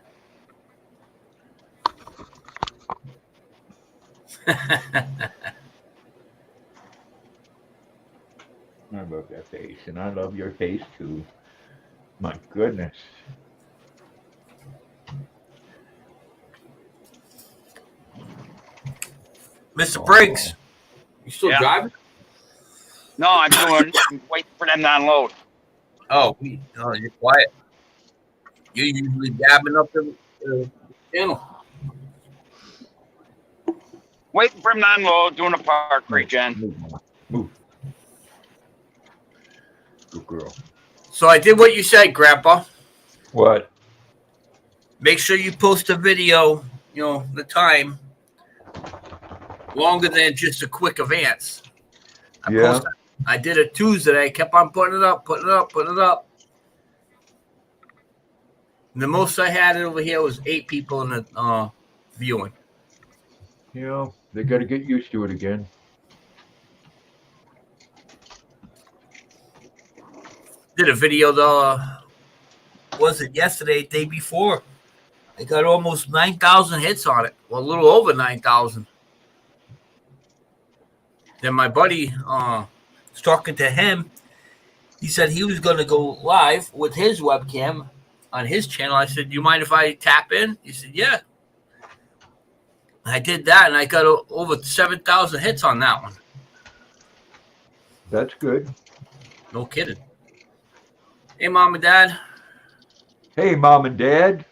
I love that face, and I love your face too. My goodness. Mr. Briggs, you still driving? No, I'm waiting for them to unload. Oh, you're quiet. You're usually dabbing up the channel. Waiting for him to unload, doing a park regen. Move. Good girl. So I did what you said, Grandpa. What? Make sure you post a video, the time longer than just a quick advance. I did it Tuesday. I kept on putting it up. The most I had over here was 8 people in the viewing. They got to get used to it again. Did a video was it yesterday, day before? I got almost 9,000 hits on it. Well, a little over 9,000. Then my buddy was talking to him. He said he was going to go live with his webcam on his channel. I said, "Do you mind if I tap in?" He said, "Yeah." I did that, and I got over 7,000 hits on that one. That's good. No kidding. Hey, Mom and Dad. Hey, Mom and Dad.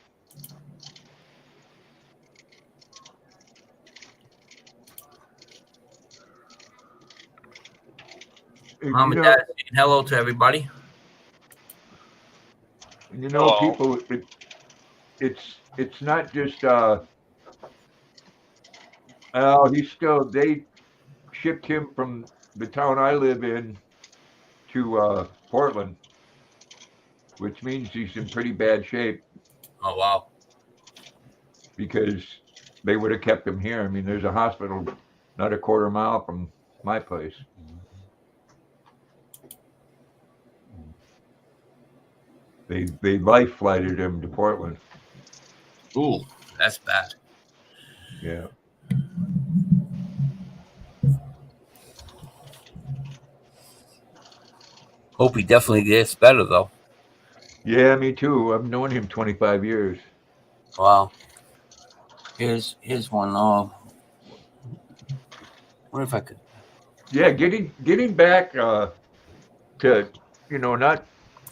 Mom and Dad saying hello to everybody. People, it's not just they shipped him from the town I live in to Portland, which means he's in pretty bad shape. Oh, wow. Because they would have kept him here. I mean, there's a hospital not a quarter mile from my place. They life flighted him to Portland. Ooh, that's bad. Yeah. Hope he definitely gets better, though. Yeah, me too. I've known him 25 years. Wow. Here's one. What if I could? Yeah, getting back to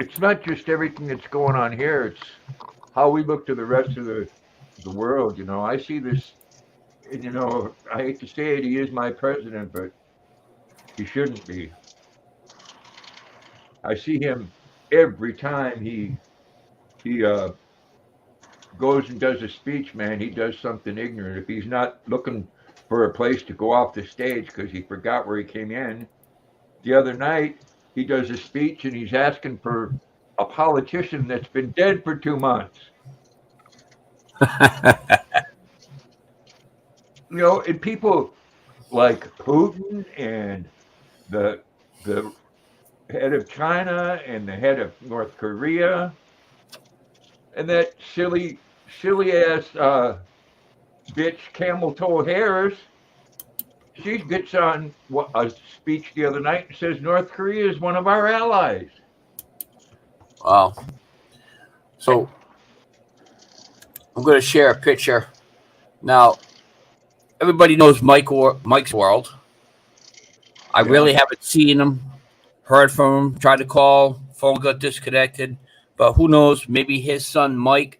it's not just everything that's going on here. It's how we look to the rest of the world. I see this. And, I hate to say it, he is my president, but he shouldn't be. I see him every time he goes and does a speech, man. He does something ignorant. If he's not looking for a place to go off the stage because he forgot where he came in, the other night he does a speech and he's asking for a politician that's been dead for 2 months. And people like Putin and the head of China and the head of North Korea and that silly ass bitch Camel Toe Harris, she gets on a speech the other night and says North Korea is one of our allies. Wow. So I'm going to share a picture. Now, everybody knows Mike's World. I really haven't seen him, heard from him, tried to call, phone got disconnected. But who knows, maybe his son Mike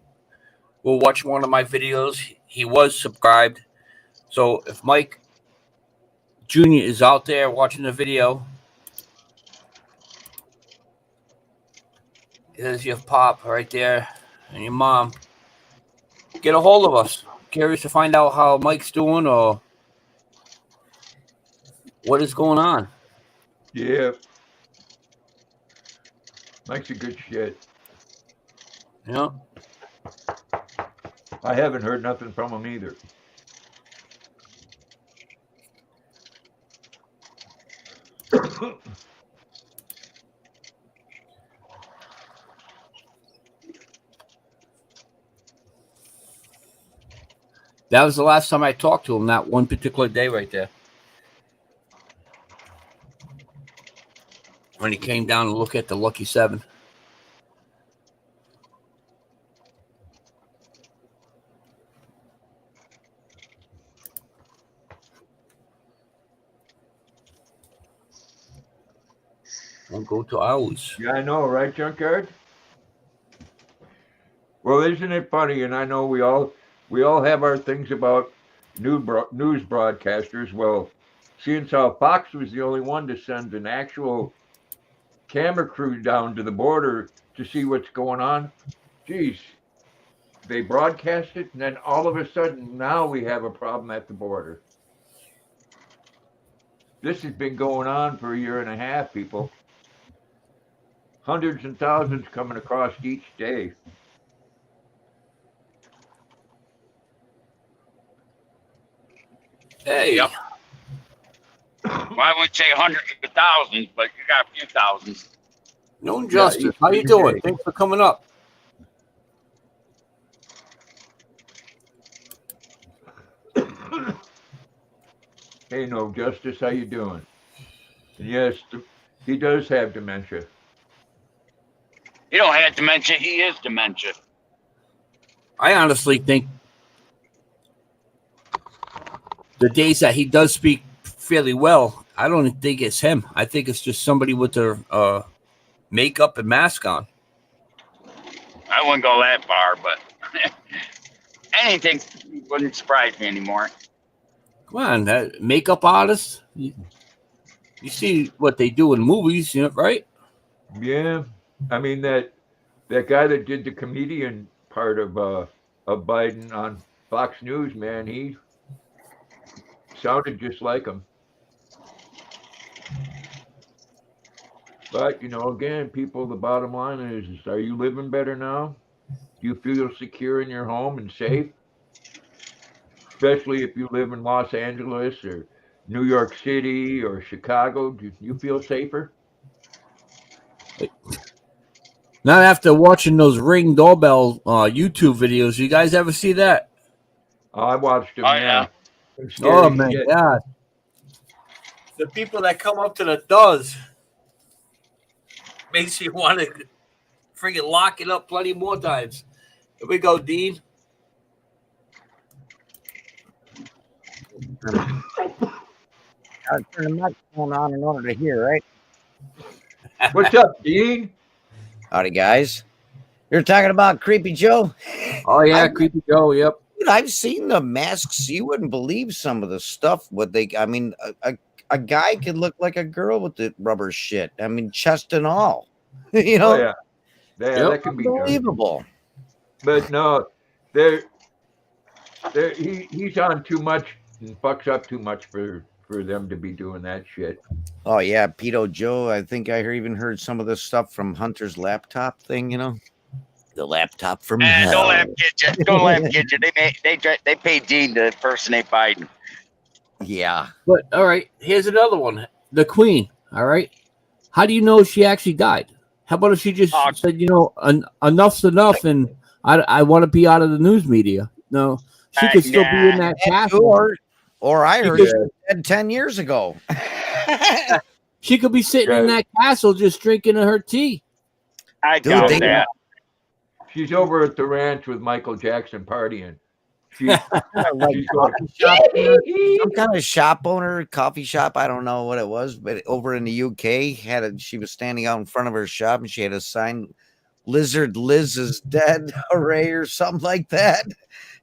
will watch one of my videos. He was subscribed. So if Mike Jr. is out there watching the video, there's your pop right there and your mom. Get a hold of us. Curious to find out how Mike's doing or what is going on. Yeah. Mike's a good shit. Yeah. I haven't heard nothing from him either. That was the last time I talked to him, that one particular day right there. When he came down to look at the Lucky 7. Won't go to ours. Yeah, I know, right, Junkyard? Well, isn't it funny? And I know we all have our things about, news broadcasters. Well, seeing how Fox was the only one to send an actual camera crew down to the border to see what's going on, geez, they broadcast it, and then all of a sudden now we have a problem at the border. This has been going on for a year and a half, people. Hundreds and thousands coming across each day. Hey. Yep. Well, I wouldn't say hundreds of thousands, but you got a few thousands. No injustice. How you doing? day. Thanks for coming up. Hey, no justice, how you doing? And yes, he does have dementia. He don't have dementia. He is dementia. I honestly think the days that he does speak fairly well, I don't think it's him. I think it's just somebody with their makeup and mask on. I wouldn't go that far, but anything wouldn't surprise me anymore. Come on, that makeup artist. You see what they do in movies, you know, right? Yeah, I mean that guy that did the comedian part of Biden on Fox News, man, he sounded just like him. But again, people, the bottom line is, are you living better now? Do you feel secure in your home and safe? Especially if you live in Los Angeles or New York City or Chicago, do you feel safer? Not after watching those Ring doorbell YouTube videos. You guys ever see that? I watched them. Oh, yeah. Oh my God! The people that come up to the doors makes you want to freaking lock it up plenty more times. Here we go, Dean. Gotta turn the microphone on in order to hear, right? What's up, Dean? Howdy, guys. You're talking about Creepy Joe? Oh yeah, Creepy Joe. Yep. Dude, I've seen the masks. You wouldn't believe some of the stuff. A guy could look like a girl with the rubber shit. I mean, chest and all. You know? Oh, yeah. That can be done. Unbelievable. But no, he's on too much and fucks up too much for them to be doing that shit. Oh yeah, Pedo Joe. I think I even heard some of this stuff from Hunter's laptop thing. The laptop from hell. Don't let him get you. Don't let him get you. They paid Dean to impersonate Biden. Yeah. But all right, here's another one. The Queen. All right. How do you know she actually died? How about if she just said, enough's enough, and I want to be out of the news media? No, she could still be in that castle. Or I heard she was dead 10 years ago. She could be sitting in that castle just drinking her tea. I doubt that. She's over at the ranch with Michael Jackson partying. She's some kind of shop owner, coffee shop. I don't know what it was, but over in the UK, she was standing out in front of her shop and she had a sign, "Lizard Liz is dead," hooray, or something like that.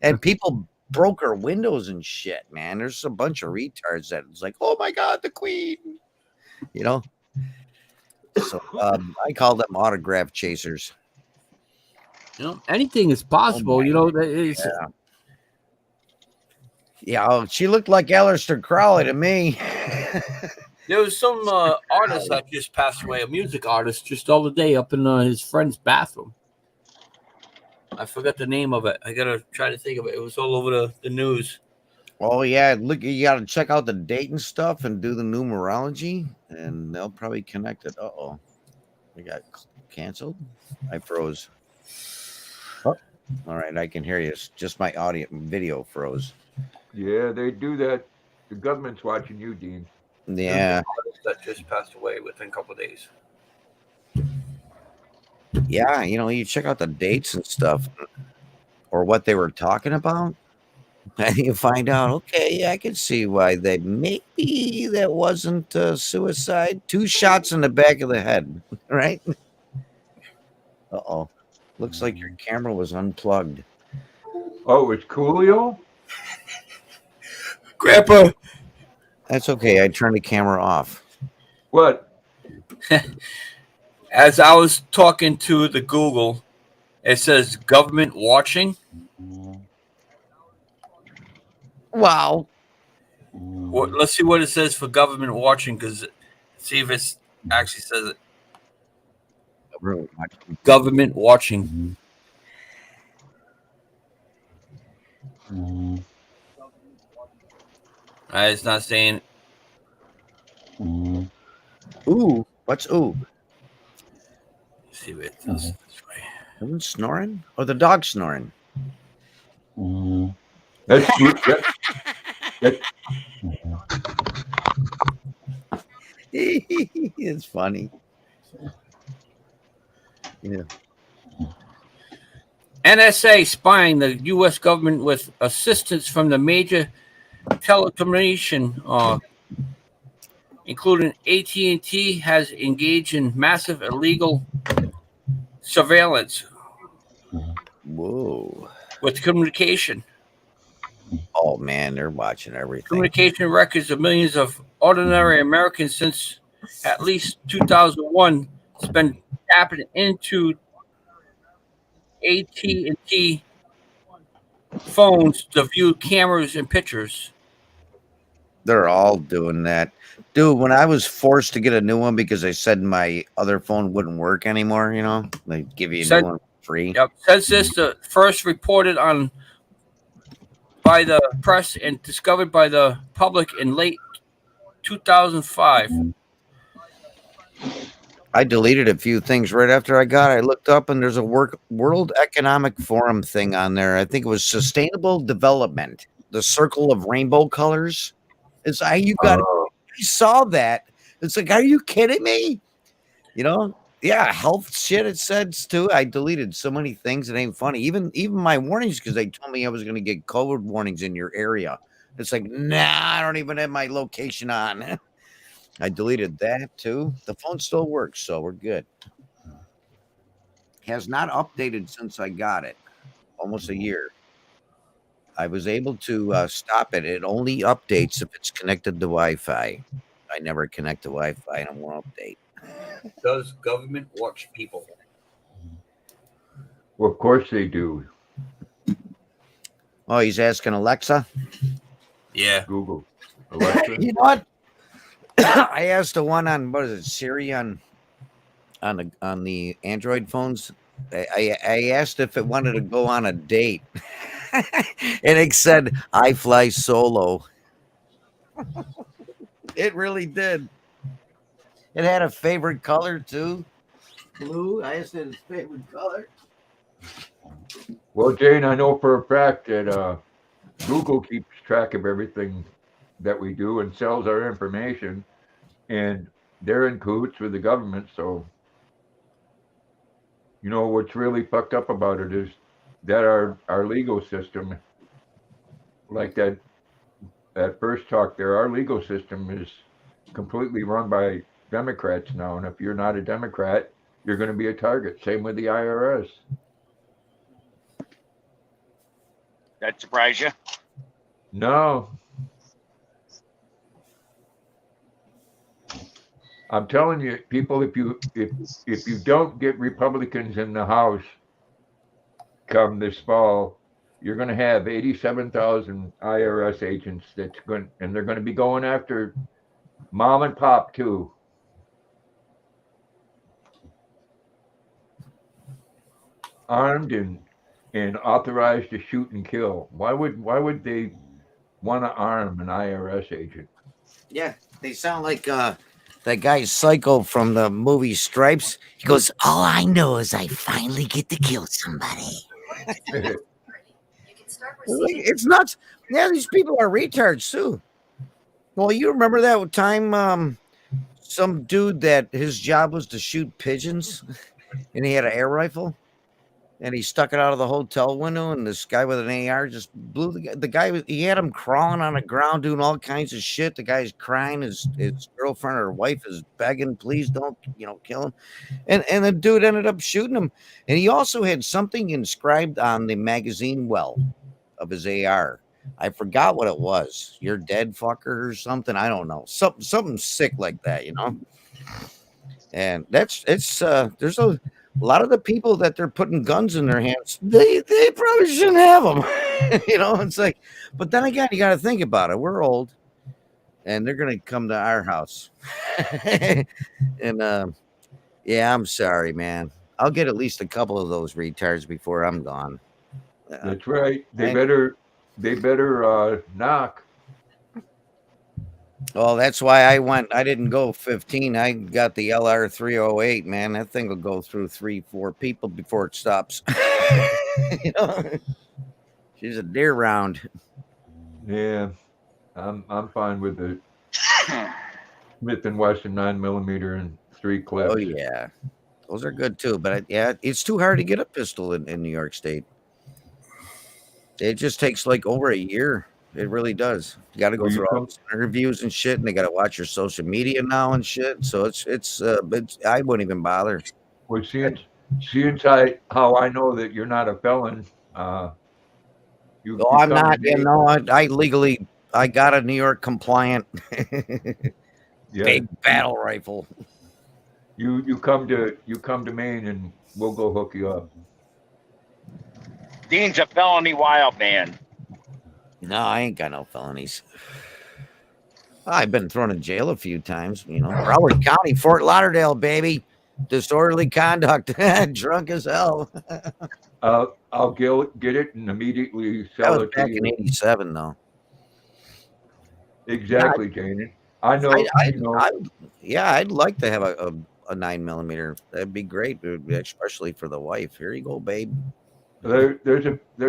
And people broke her windows and shit, man. There's a bunch of retards that was like, "Oh my God, the Queen," So I call them autograph chasers. Anything is possible. Yeah, she looked like Aleister Crowley to me. There was some artist that just passed away, a music artist, just the other day up in his friend's bathroom. I forgot the name of it. I gotta try to think of it. It was all over the news. Oh yeah, look, you gotta check out the date and stuff and do the numerology, and they'll probably connect it. Uh-oh. We got canceled. I froze. Oh, all right, I can hear you. It's just my video froze. Yeah, they do that. The government's watching you, Dean. Yeah. That just passed away within a couple of days. Yeah, you check out the dates and stuff, or what they were talking about, and you find out, okay, yeah, I can see why maybe that wasn't suicide. 2 shots in the back of the head, right? Uh-oh. Looks like your camera was unplugged. Oh, it's Coolio? Grandpa. That's okay. I turned the camera off. What? As I was talking to the Google, it says government watching. Wow. Well, let's see what it says for government watching, because see if it actually says it. Government watching. It's not saying. Ooh, what's ooh? Let's see what it does this way. Someone snoring? Or the dog snoring? That's It's funny. Yeah. NSA spying the U.S. government with assistance from the major telecommunication, including AT&T, has engaged in massive illegal surveillance Whoa. with communication. Oh man, they're watching everything. Communication records of millions of ordinary Americans since at least 2001 has been tapping into AT&T phones to view cameras and pictures. They're all doing that. Dude, when I was forced to get a new one because they said my other phone wouldn't work anymore, you know, they give you a new one free. Yep. Since this the first reported on by the press and discovered by the public in late 2005. I deleted a few things right after I got it. I looked up and there's a World Economic Forum thing on there. I think it was sustainable development, the circle of rainbow colors. It's you got I saw that. It's like, are you kidding me? You know? Yeah, health shit it says too. I deleted so many things it ain't funny. Even my warnings, because they told me I was gonna get COVID warnings in your area. It's like, nah, I don't even have my location on. I deleted that too. The phone still works, so we're good. Has not updated since I got it. Almost a year. I was able to stop it. It only updates if it's connected to Wi-Fi. I never connect to Wi-Fi and it won't update. Does government watch people? Well, of course they do. Oh, he's asking Alexa? Yeah. Google. Alexa. You know what? I asked the one on what is it, Siri on the Android phones. I asked if it wanted to go on a date, and it said I fly solo. It really did. It had a favorite color too, blue. I asked it its favorite color. Well, Jane, I know for a fact that Google keeps track of everything that we do and sells our information, and they're in cahoots with the government. So, you know, what's really fucked up about it is that our legal system, like that first talk there, our legal system is completely run by Democrats now, and if you're not a Democrat, you're going to be a target. Same with the IRS. That surprise you? No. I'm telling you, people, if you don't get Republicans in the House come this fall, you're going to have 87,000 IRS agents and they're going to be going after mom and pop too. Armed and authorized to shoot and kill. Why would they want to arm an IRS agent? Yeah, they sound like that guy Psycho from the movie Stripes. He goes, "All I know is I finally get to kill somebody." It's nuts. Yeah, these people are retards too. Well, you remember that time some dude that his job was to shoot pigeons and he had an air rifle and he stuck it out of the hotel window and this guy with an AR just blew the guy. He had him crawling on the ground doing all kinds of shit. The guy's crying. His girlfriend or wife is begging, please don't, kill him. And the dude ended up shooting him. And he also had something inscribed on the magazine well of his AR. I forgot what it was. You're dead, fucker, or something. I don't know. Something sick like that, And there's a lot of the people that they're putting guns in their hands. They probably shouldn't have them. It's like, but then again, you got to think about it. We're old, and they're gonna come to our house. And yeah, I'm sorry, man. I'll get at least a couple of those retards before I'm gone. That's right. They better knock. Well, that's why I didn't go 15. I got the LR 308, man. That thing will go through 3-4 people before it stops. She's a deer round. Yeah, I'm fine with the Smith and Wesson 9mm and 3 clips. Oh yeah, those are good too. But it's too hard to get a pistol in New York State. It just takes like over a year. It really does. You got to go through all those interviews and shit, and they got to watch your social media now and shit. So it's I wouldn't even bother. Well, seeing how I know that you're not a felon, I'm not. I legally I got a New York compliant big battle rifle. You come to Maine and we'll go hook you up. Dean's a felony wild man. No, I ain't got no felonies. I've been thrown in jail a few times, Broward County, Fort Lauderdale, baby. Disorderly conduct, drunk as hell. I'll get it and immediately sell it to back you. in '87, though. Exactly, Jane. I know. I'd like to have a 9mm. That'd be great, especially for the wife. Here you go, babe. There's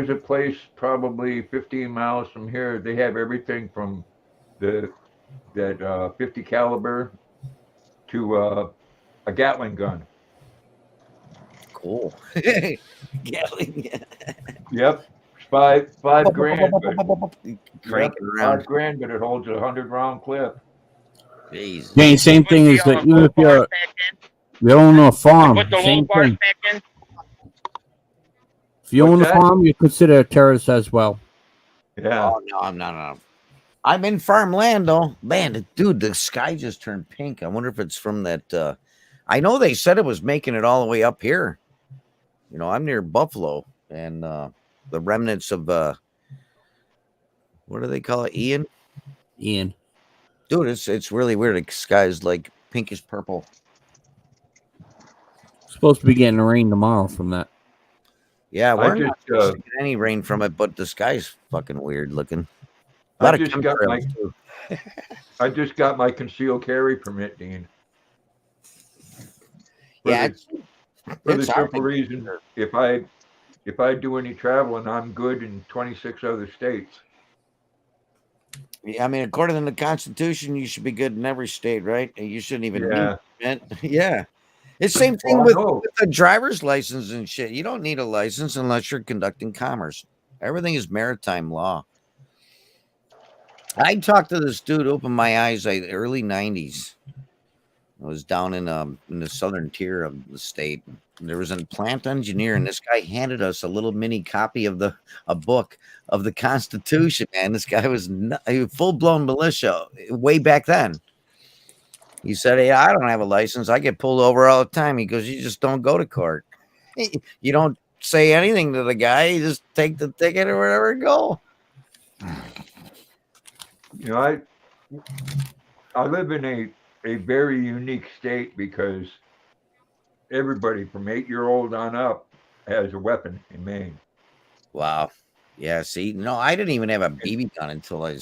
a place probably 15 miles from here. They have everything from that 50 caliber to a Gatling gun. Cool. Gatling. Yep. $5 grand. Cranking around. $5 grand, but it holds a 100-round clip. Jeez. Yeah, same thing is that even if you own a farm, same thing. If you own a farm, you consider a terrorist as well. Yeah. Oh, no, I'm not. I'm in farmland, though. Man, dude, the sky just turned pink. I wonder if it's from that. I know they said it was making it all the way up here. I'm near Buffalo, and the remnants of what do they call it? Ian. Dude, it's really weird. The sky's like pinkish purple. Supposed to be getting rain tomorrow from that. Yeah, we're not supposed to get any rain from it, but the sky's fucking weird looking. I just got my concealed carry permit, Dean. For the simple reason, if I do any traveling, I'm good in 26 other states. Yeah, I mean, according to the Constitution, you should be good in every state, right? You shouldn't even need. Yeah. It's the same thing with the driver's license and shit. You don't need a license unless you're conducting commerce. Everything is maritime law. I talked to this dude, opened my eyes, early 90s. I was down in the southern tier of the state. There was a plant engineer, and this guy handed us a little mini copy of a book of the Constitution, man. This guy was full-blown militia way back then. He said, "Hey, I don't have a license. I get pulled over all the time." He goes, "You just don't go to court. You don't say anything to the guy. You just take the ticket or wherever you go." I live in a very unique state because everybody from 8-year-old on up has a weapon in Maine. Wow. Yeah, see, no, I didn't even have a BB gun until I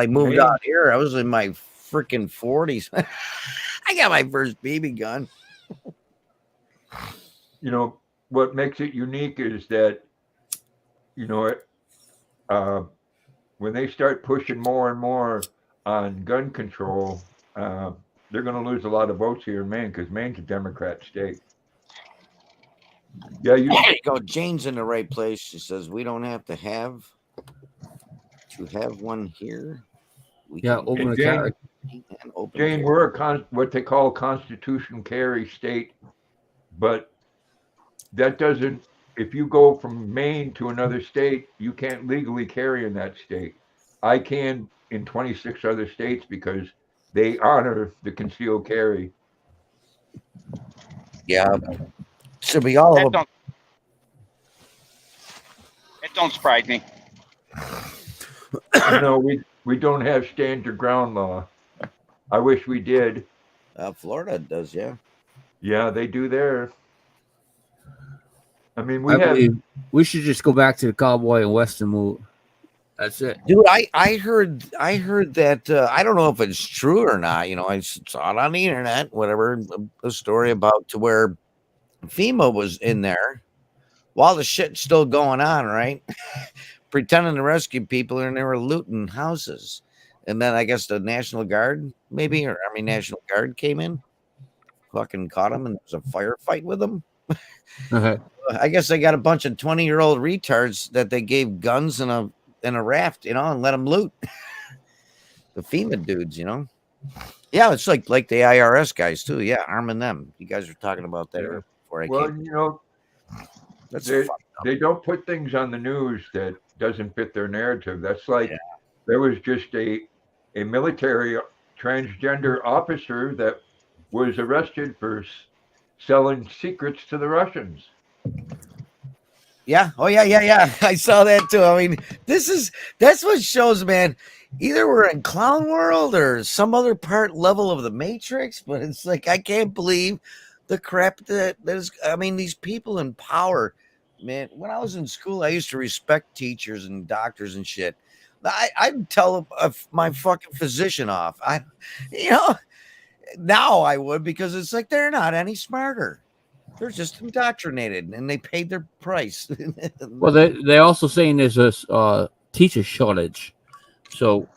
moved out here. I was in my freaking 40s. I got my first BB gun. What makes it unique is that, when they start pushing more and more on gun control, they're going to lose a lot of votes here in Maine because Maine's a Democrat state. Yeah, there you go. Jane's in the right place. She says we don't have to have one here. Open the carry. Jane, we're what they call constitutional carry state, but that doesn't if you go from Maine to another state, you can't legally carry in that state. I can in 26 other states because they honor the concealed carry. Yeah. Should be all of them. That don't surprise me. No, we don't have stand your ground law. I wish we did. Florida does, yeah. Yeah, they do there. I mean, I believe we should just go back to the cowboy and western move. That's it, dude. I heard that I don't know if it's true or not. You know, I saw it on the internet, whatever, a story about to where FEMA was in there while the shit's still going on, right? Pretending to rescue people, and they were looting houses. And then I guess the National Guard, maybe, or Army National Guard came in, fucking caught them, and there was a firefight with them. I guess they got a bunch of 20-year-old retards that they gave guns and a raft, you know, and let them loot. The FEMA dudes, you know. Yeah, it's like the IRS guys too. Yeah, arming them. You guys were talking about that before I came. Well, you know, they don't put things on the news that doesn't fit their narrative. That's like there was just a military transgender officer that was arrested for selling secrets to the Russians. Yeah. Oh, yeah. I saw that too. I mean, that's what shows, man. Either we're in clown world or some other level of the Matrix, but it's like I can't believe the crap that there's. I mean, these people in power, man. When I was in school, I used to respect teachers and doctors and shit. I'd tell my fucking physician off. Now I would, because it's like they're not any smarter. They're just indoctrinated, and they paid their price. Well, they're also saying there's a teacher shortage. So,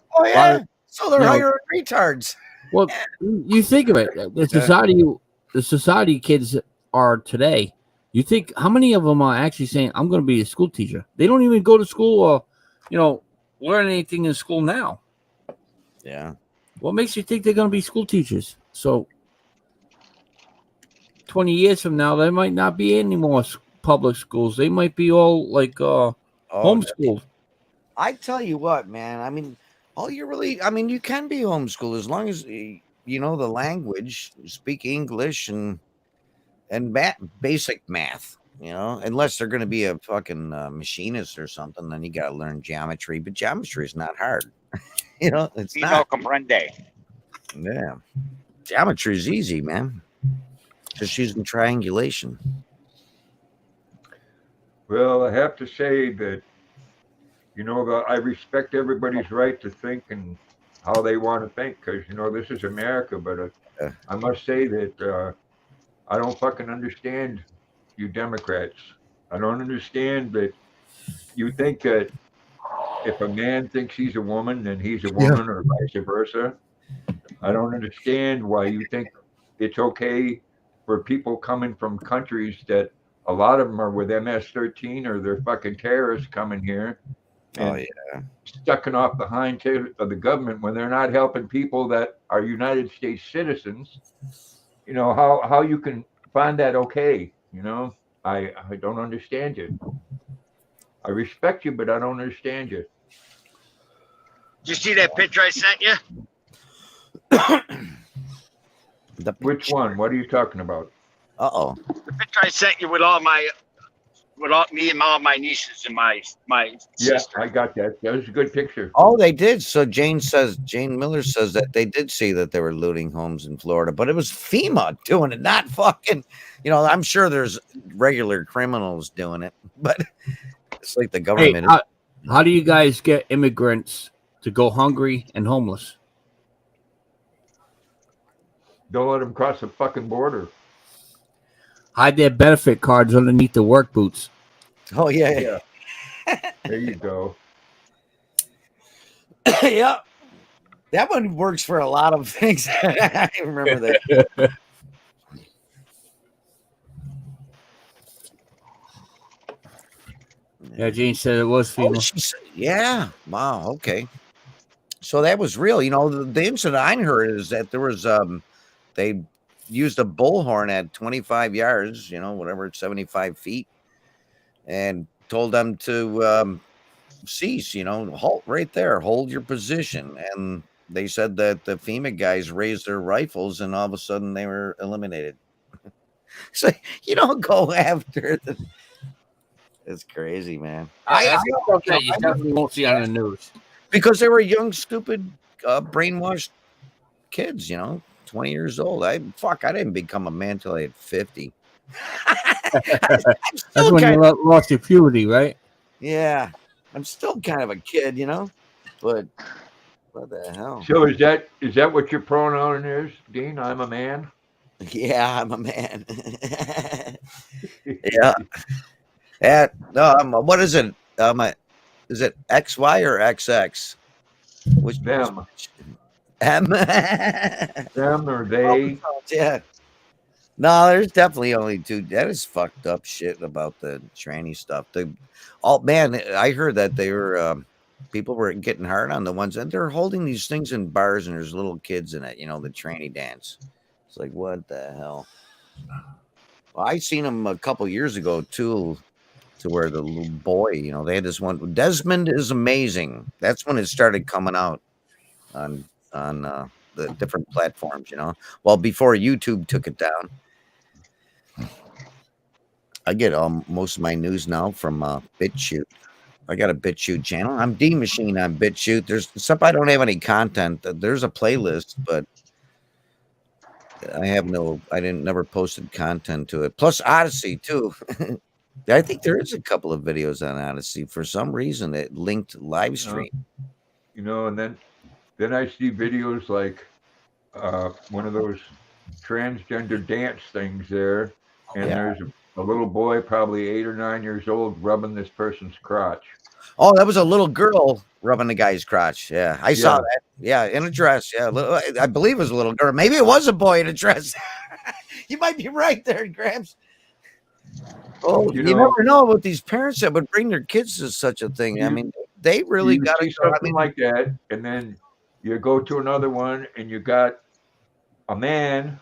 so they're hiring retards. Well, you think of it. The society kids are today. You think how many of them are actually saying, "I'm going to be a school teacher"? They don't even go to school or, learn anything in school now. Yeah. What makes you think they're going to be school teachers? So 20 years from now, there might not be any more public schools. They might be all like homeschooled. I tell you what, man. I mean, you can be homeschooled as long as you know the language, speak English, and basic math. Unless they're going to be a fucking machinist or something, then you got to learn geometry. But geometry is not hard. It's not. Comprende. Yeah, geometry is easy, man. Just using triangulation. Well, I have to say that, I respect everybody's right to think and how they want to think, because, this is America. But I must say that I don't fucking understand you Democrats. I don't understand that you think that if a man thinks he's a woman, then he's a woman, or vice versa. I don't understand why you think it's okay for people coming from countries that a lot of them are with MS-13 or they're fucking terrorists coming here and stucking off the hind tail of the government when they're not helping people that are United States citizens. How you can find that okay? I don't understand you. I respect you, but I don't understand you. Did you see that picture I sent you? Which one? What are you talking about? Uh-oh. The picture I sent you with me and all my nieces and my sister. I got that. That was a good picture. Oh, they did. So Jane Miller says that they did see that they were looting homes in Florida, but it was FEMA doing it, not fucking, I'm sure there's regular criminals doing it, but it's like the government. Hey, how do you guys get immigrants to go hungry and homeless? Don't let them cross the fucking border. Hide their benefit cards underneath the work boots. Oh, yeah. There you go. Yeah. That one works for a lot of things. I remember that. Yeah, Jane said it was FEMA. Yeah. Wow. Okay. So that was real. The incident I heard is that there was they used a bullhorn at 25 yards, whatever, 75 feet, and told them to cease, halt right there, hold your position. And they said that the FEMA guys raised their rifles and all of a sudden they were eliminated. So you don't go after the. It's crazy, man. That's stuff that you definitely won't see on the news. Because they were young, stupid, brainwashed kids, 20 years old. I didn't become a man till I had 50. That's when you lost your puberty, right? Yeah. I'm still kind of a kid, but what the hell? So is that what your pronoun is, Dean? I'm a man. Yeah, I'm a man. Yeah. What is it? Is it XY or XX? Which Them. M? Them or they? Yeah. No, there's definitely only two. That is fucked up shit about the tranny stuff. I heard that they were people were getting hard on the ones, and they're holding these things in bars, and there's little kids in it. The tranny dance. It's like, what the hell? Well, I seen them a couple years ago too, to where the little boy, they had this one. Desmond is amazing. That's when it started coming out on the different platforms. Well, before YouTube took it down. I get most of my news now from BitChute. I got a BitChute channel. I'm D Machine on BitChute. There's stuff I don't have any content. There's a playlist, but I never posted content to it. Plus Odyssey too. I think there is a couple of videos on Odyssey. For some reason, it linked live stream. And then I see videos like one of those transgender dance things there, and there's a little boy, probably 8 or 9 years old, rubbing this person's crotch. Oh, that was a little girl rubbing the guy's crotch. Yeah, I saw that. Yeah, in a dress. Yeah, I believe it was a little girl. Maybe it was a boy in a dress. You might be right there, Gramps. Oh, you never know about these parents that would bring their kids to such a thing. I mean, they really got to something like that, and then you go to another one, and you got a man,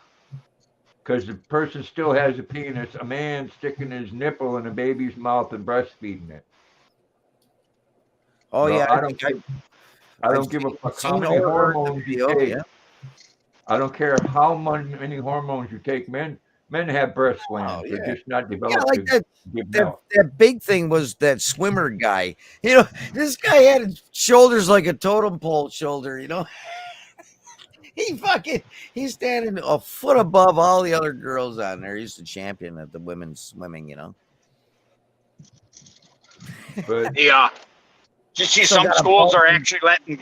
because the person still has a penis, a man sticking his nipple in a baby's mouth and breastfeeding it. Oh, yeah. I don't give a fuck how many hormones you take. Yeah. I don't care how many hormones you take. Men have breast glands. They're just not developed. Yeah, like that big thing was that swimmer guy. This guy had shoulders like a totem pole shoulder, He's standing a foot above all the other girls on there. He's the champion at the women's swimming, But you see some schools are actually letting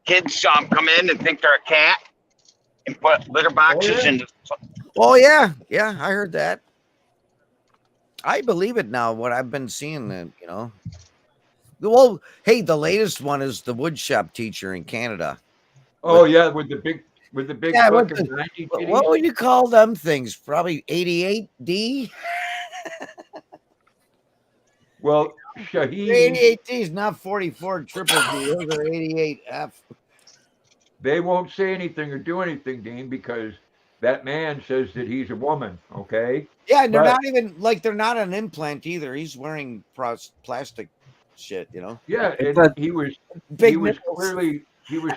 kids come in and think they're a cat and put litter boxes in. Oh yeah, I heard that. I believe it now. What I've been seeing, Well, hey, the latest one is the woodshop teacher in Canada. Oh yeah, with the big fucking 90 what would you call them things? Probably 88D. Well, Shahid. 88D is not 44 triple D. Those are 88F. They won't say anything or do anything, Dean, because that man says that he's a woman. Okay. Yeah, and they're not even they're not an implant either. He's wearing plastic shit, Yeah, and he was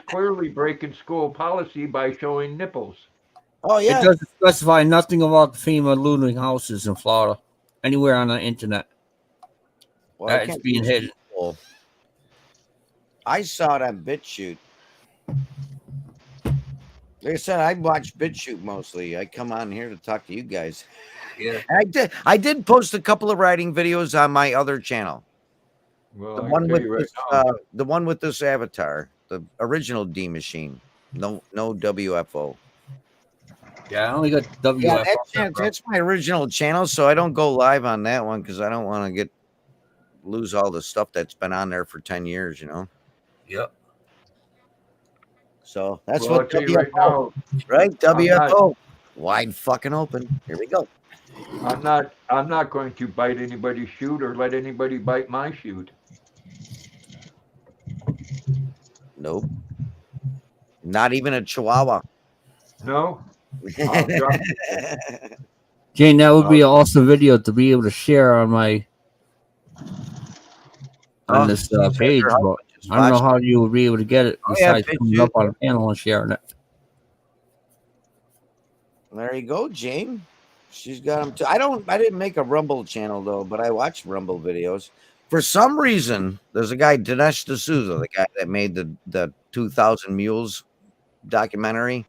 clearly breaking school policy by showing nipples. Oh yeah. It doesn't specify nothing about the FEMA looting houses in Florida anywhere on the internet. Well, it's being hidden. I saw it on BitChute. Like I said, I watch BitChute mostly. I come on here to talk to you guys. Yeah, I did post a couple of writing videos on my other channel. Well, the one with this avatar, the original D Machine, no WFO. Yeah, I only got WFO. Yeah, that's my original channel, so I don't go live on that one because I don't want to lose all the stuff that's been on there for 10 years, Yep. So that's what WFO, right? WFO, wide fucking open. Here we go. I'm not going to bite anybody's shoot or let anybody bite my shoot. Nope. Not even a Chihuahua. No. Jane, that would be an awesome video to be able to share on my on this says page, her but husband just I don't know watched how you would be able to get it Oh, yeah, besides bitch, coming you- up on a panel and sharing it. There you go, Jane. She's got them too. I didn't make a Rumble channel though, but I watch Rumble videos. For some reason, there's a guy, Dinesh D'Souza, the guy that made the 2000 Mules documentary.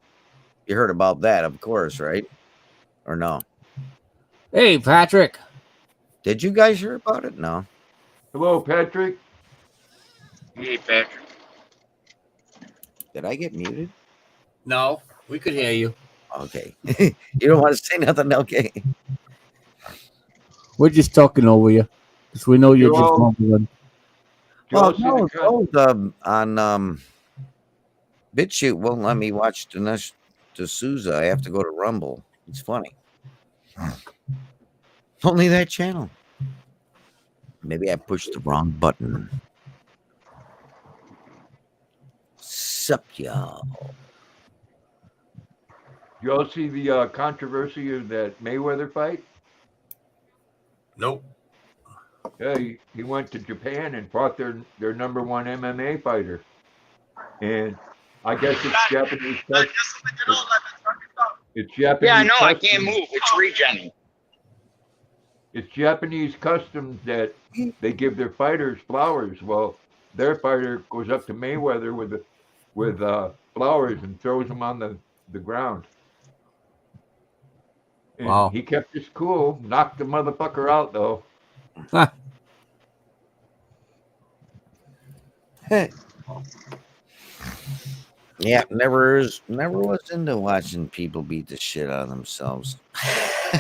You heard about that, of course, right? Or no? Hey, Patrick. Did you guys hear about it? No. Hello, Patrick. Hey, Patrick. Did I get muted? No, we could hear you. Okay. You don't want to say nothing, okay? We're just talking over you because we know you're just Joel. mumbling. Well, see the no, on BitChute won't let me watch Dinesh D'Souza. I have to go to Rumble. It's funny. Only that channel. Maybe I pushed the wrong button. Sup, y'all? You all see the controversy of that Mayweather fight? Nope. Yeah, he went to Japan and fought their number one MMA fighter. And I guess it's Japanese custom. It's Japanese Yeah, I know. I custom. can't move. It's regenning. It's Japanese custom that they give their fighters flowers. Well, their fighter goes up to Mayweather with flowers and throws them on the ground. And Wow. he kept his cool, knocked the motherfucker out though. Huh. Yeah, never was into watching people beat the shit out of themselves.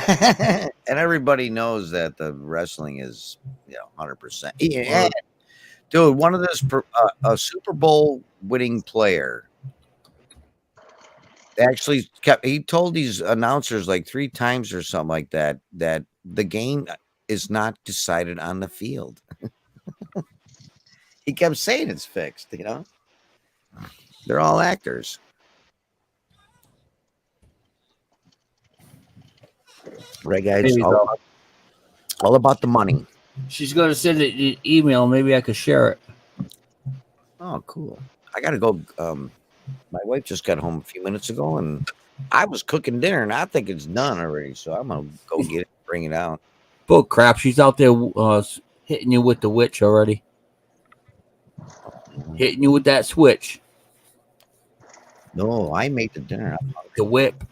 And everybody knows that the wrestling is, 100%. Yeah, dude, one of this a Super Bowl winning player actually he told these announcers like 3 times or something like that the game is not decided on the field. He kept saying it's fixed, They're all actors. Right, guys? There you go. All about the money. She's going to send it an email. Maybe I could share it. Oh, cool. I got to go. My wife just got home a few minutes ago, and I was cooking dinner, and I think it's done already. So I'm going to go get it, bring it out. Bull crap. She's out there hitting you with the witch already. Hitting you with that switch. No, I made the dinner. The whip.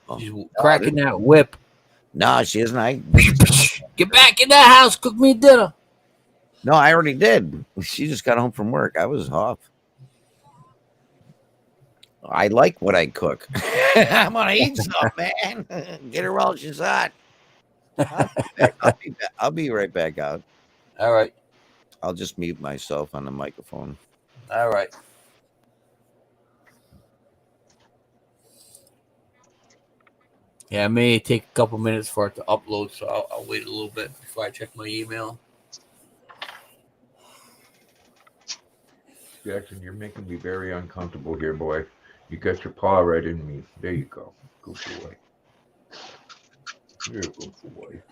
Oh, She's cracking that whip. No, she isn't. Get back in that house. Cook me dinner. No, I already did. She just got home from work. I was off. I like what I cook. I'm gonna eat some, man. Get her while she's hot. I'll be right back out. All right. I'll just mute myself on the microphone. All right. Yeah, it may take a couple minutes for it to upload, so I'll wait a little bit before I check my email. Jackson, you're making me very uncomfortable here, boy. You got your paw right in me. There you go. Good boy. You're a good boy.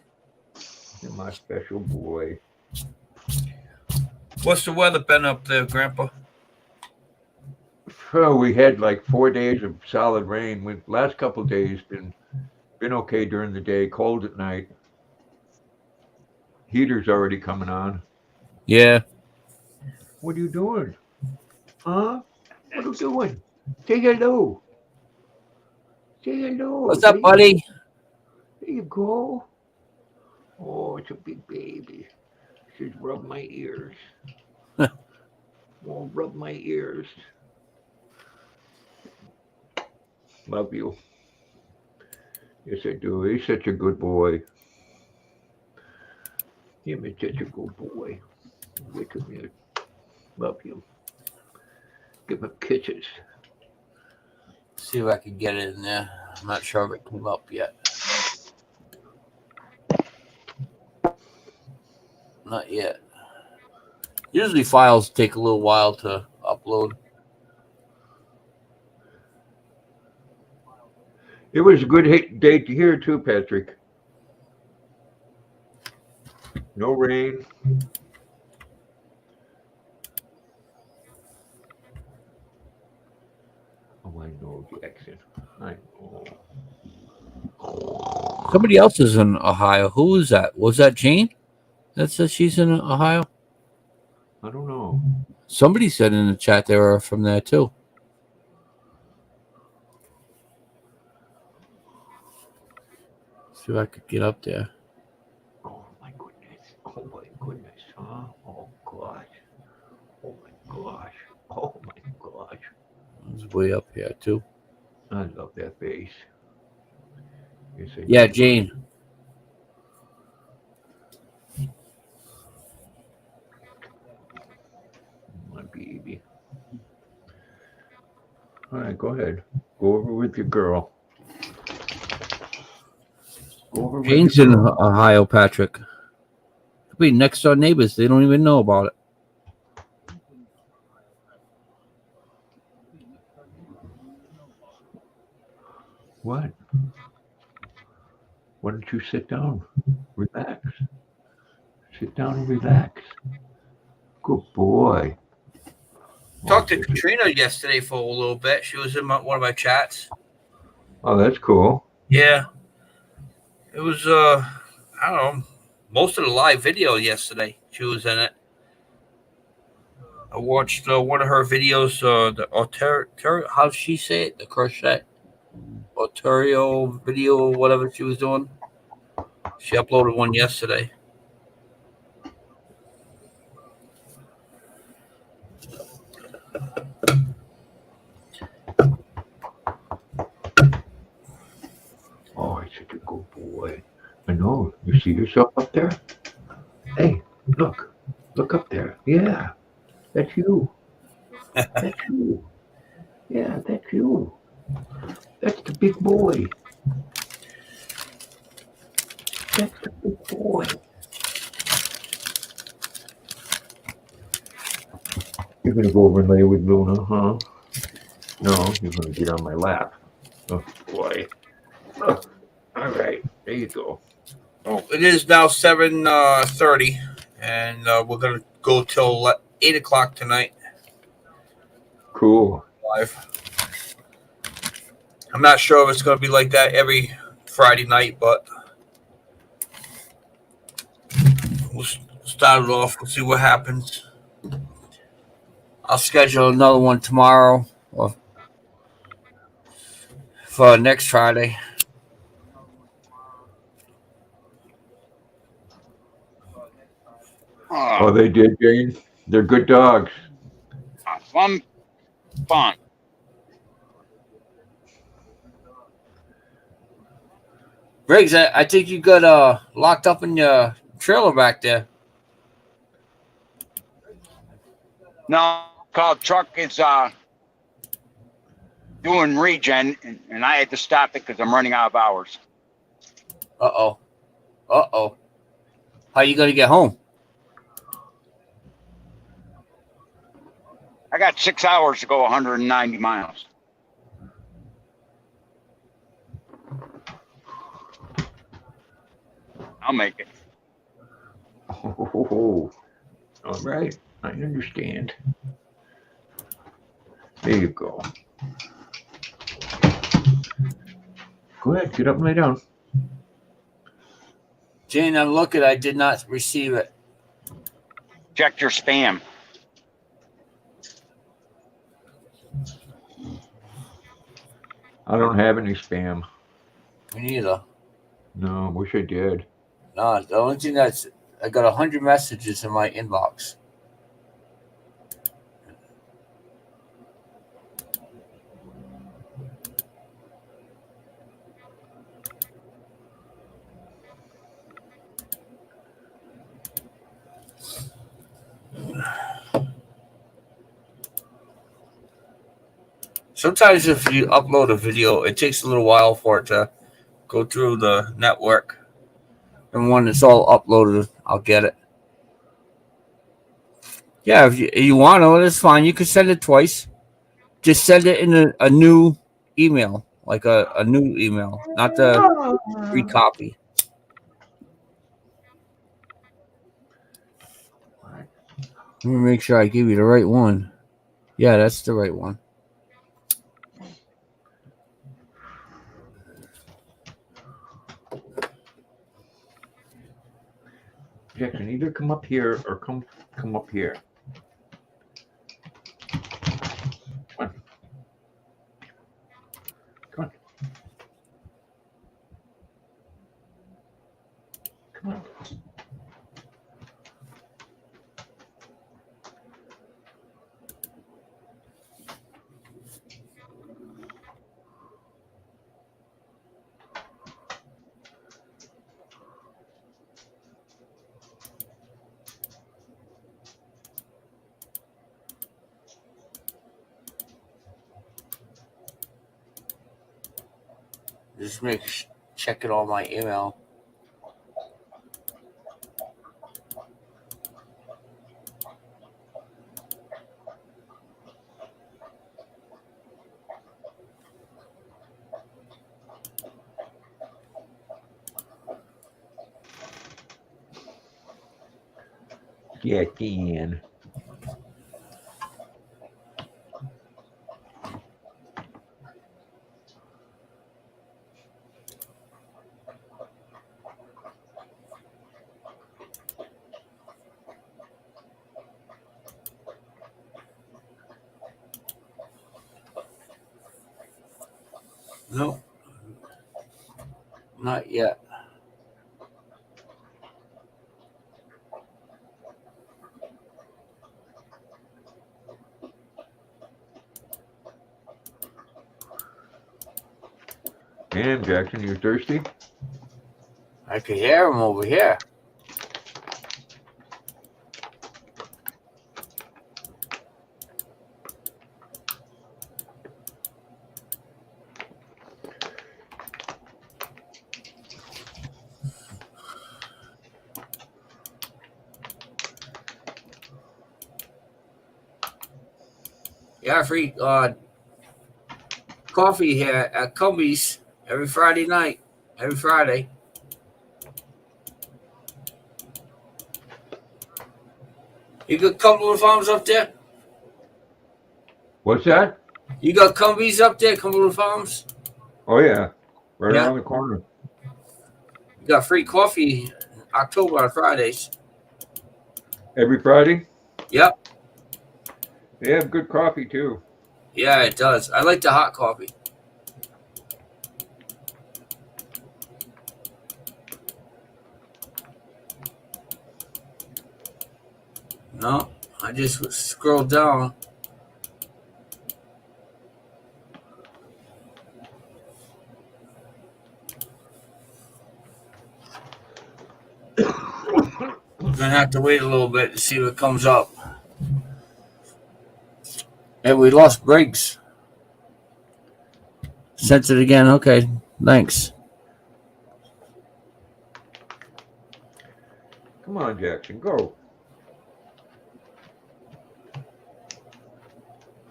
You're my special boy. What's the weather been up there, Grandpa? Oh, we had like 4 days of solid rain. Last couple of days been okay during the day, cold at night. Heater's already coming on. Yeah. What are you doing? Huh? What are you doing? Say hello. Say hello. What's up, buddy? There you go. Oh, it's a big baby. Says rub my ears. Oh, rub my ears. Love you. Yes, I do. He's such a good boy. Him is such a good boy. Look at me. Love you. Give him kisses. See if I can get it in there. I'm not sure if it came up yet. Not yet. Usually files take a little while to upload. It was a good day to hear too, Patrick. No rain. Somebody else is in Ohio. Who is that? Was that Jane? That says she's in Ohio. I don't know. Somebody said in the chat they were from there too. See if I could get up there. Oh my goodness. Oh my goodness, huh? Oh gosh. Oh my gosh. Oh my gosh. It's way up here too. I love that bass. Yes, I Yeah, do. Jane. My baby. All right, go ahead. Go over with your girl. Go over with Jane's your in girl. Ohio, Patrick. Could be next door neighbors. They don't even know about it. What? Why don't you sit down? Relax. Sit down and relax. Good boy. Talked to Katrina yesterday for a little bit. She was in one of my chats. Oh, that's cool. Yeah. It was I don't know, most of the live video yesterday. She was in it. I watched one of her videos, the how'd she say it? The crochet Ontario video, whatever she was doing. She uploaded one yesterday. Oh, he's such a good boy. I know. You see yourself up there? Hey, look. Look up there. Yeah. That's you. That's you. Yeah, that's you. That's the big boy. That's the big boy. You're going to go over and lay with Luna, huh? No, you're going to get on my lap. Oh, boy. Oh, all right. There you go. Oh, it is now 7:30, and we're gonna go till 8 o'clock tonight. Cool. Live. I'm not sure if it's gonna be like that every Friday night, but we'll start it off. We'll see what happens. I'll schedule another one tomorrow or for next Friday. Oh, they did, Jane? They're good dogs. Fun. Briggs, I think you got locked up in your trailer back there. No, called truck is doing regen, and I had to stop it because I'm running out of hours. Uh oh. How you gonna get home? I got 6 hours to go 190 miles. I'll make it. Oh, all right. I understand. There you go. Go ahead. Get up and lay down. Jane, I'm looking. I did not receive it. Check your spam. I don't have any spam. Me neither. No, wish I did. No, the only thing I got 100 messages in my inbox. Sometimes if you upload a video, it takes a little while for it to go through the network. And when it's all uploaded, I'll get it. Yeah, if you want to, it's fine. You can send it twice. Just send it in a new email, like a new email, not the free copy. Let me make sure I give you the right one. Yeah, that's the right one. Jackson, either come up here or come up here. Come on. Come on. Come on. Just checking all my email. Yeah, can. No, not yet. Damn, Jackson, you thirsty? I could hear him over here. Yeah, free coffee here at Cumbies every Friday night. Every Friday. You got Cumberland Farms up there? What's that? You got Cumbies up there, Cumberland Farms? Oh, yeah. Right Yeah. around the corner. You got free coffee in October on Fridays. Every Friday? Yep. They have good coffee, too. Yeah, it does. I like the hot coffee. No, I just scrolled down. I'm gonna have to wait a little bit to see what comes up. Hey, we lost Briggs. Sent it again. Okay, thanks. Come on, Jackson, go.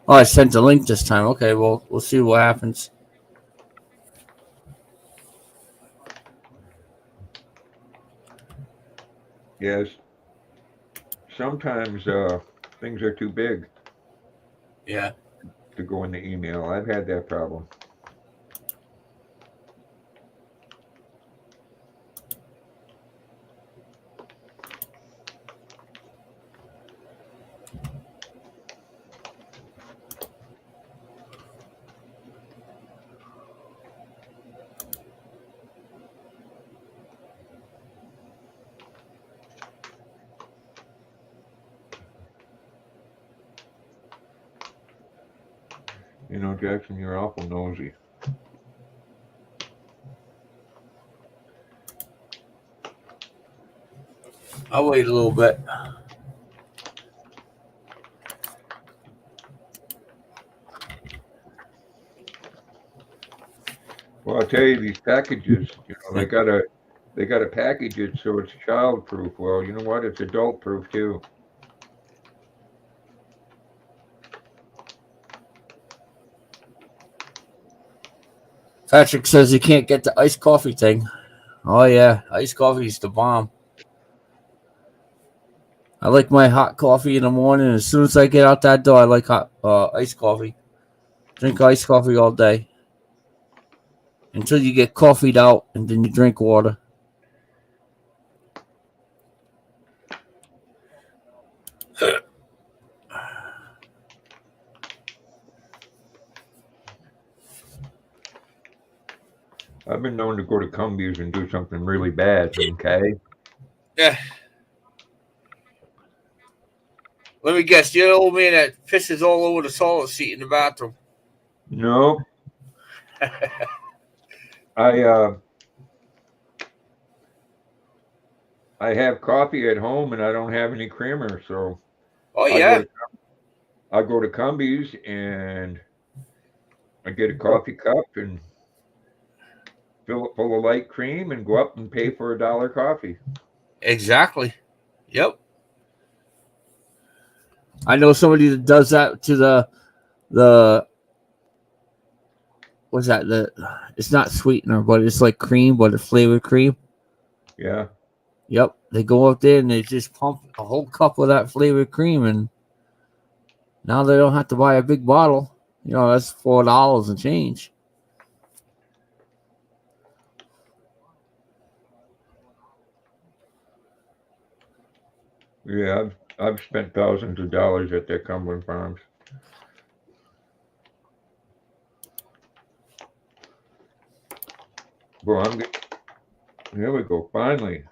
Oh, I sent the link this time. Okay, well, we'll see what happens. Yes. Sometimes things are too big Yeah. to go in the email. I've had that problem. You know, Jackson, you're awful nosy. I'll wait a little bit. Well, I'll tell you, these packages, you know, they gotta package it so it's child-proof. Well, you know what? It's adult-proof too. Patrick says he can't get the iced coffee thing. Oh, yeah. Iced coffee is the bomb. I like my hot coffee in the morning. As soon as I get out that door, I like hot iced coffee. Drink iced coffee all day. Until you get coffeeed out, and then you drink water. I've been known to go to Cumbies and do something really bad. Okay. Yeah. Let me guess. You're the old man that pisses all over the toilet seat in the bathroom. No. I have coffee at home and I don't have any creamer, so Oh I yeah. go to Cumbies and I get a coffee cup and fill it full of light cream and go up and pay for $1 coffee. Exactly. Yep. I know somebody that does that to the what's that? It's not sweetener, but it's like cream, but it's flavored cream. Yeah. Yep. They go up there and they just pump a whole cup of that flavored cream, and now they don't have to buy a big bottle. You know, that's $4 and change. Yeah, I've spent thousands of dollars at their Cumberland Farms. Well, here we go. Finally,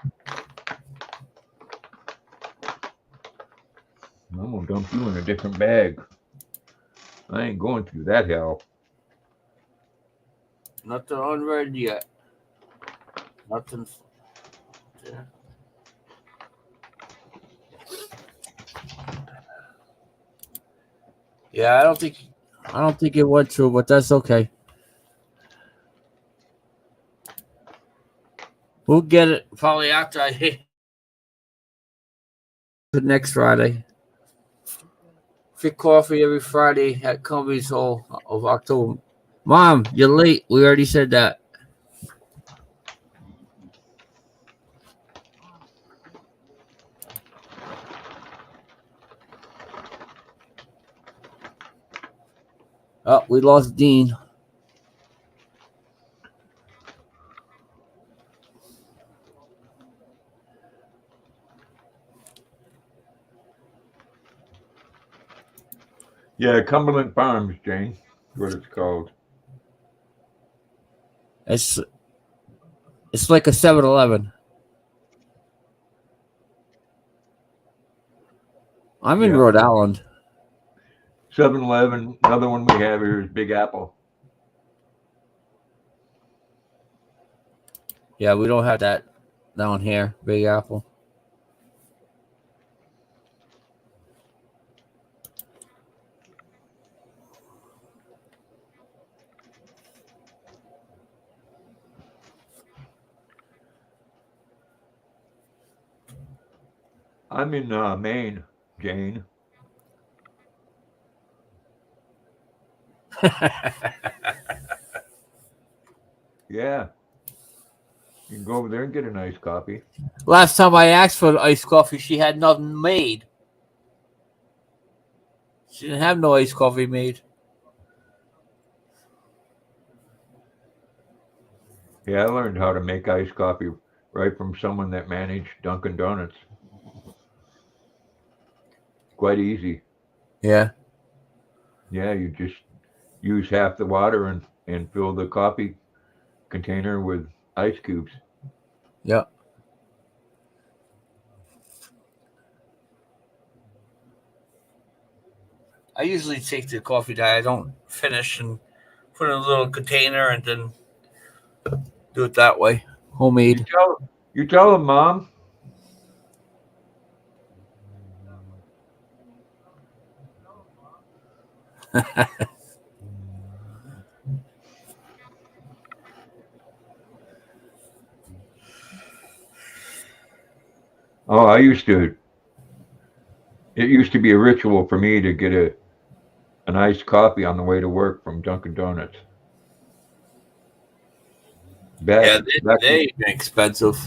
I'm gonna dump you in a different bag. I ain't going through that hell. Nothing unread yet. Nothing. Yeah. Yeah, I don't think it went through, but that's okay. We'll get it probably after I hit the next Friday. Fit coffee every Friday at Cumbies Hall of October. Mom, you're late. We already said that. Oh, we lost Dean. Yeah, Cumberland Farms, Jane. Is what it's called. It's like a 7-Eleven. I'm in Yeah. Rhode Island. 7-Eleven. Another one we have here is Big Apple. Yeah, we don't have that down here, Big Apple. I'm in Maine, Jane. Yeah. You can go over there and get a nice coffee. Last time I asked for iced coffee, she had nothing made. She didn't have no iced coffee made. Yeah, I learned how to make iced coffee right from someone that managed Dunkin' Donuts. Quite easy. Yeah. Yeah, you just use half the water and fill the coffee container with ice cubes. Yeah. I usually take the coffee that I don't finish and put in a little container and then do it that way. Homemade. You tell them, Mom. Oh, it used to be a ritual for me to get an iced coffee on the way to work from Dunkin' Donuts. Yeah, Back they've been expensive.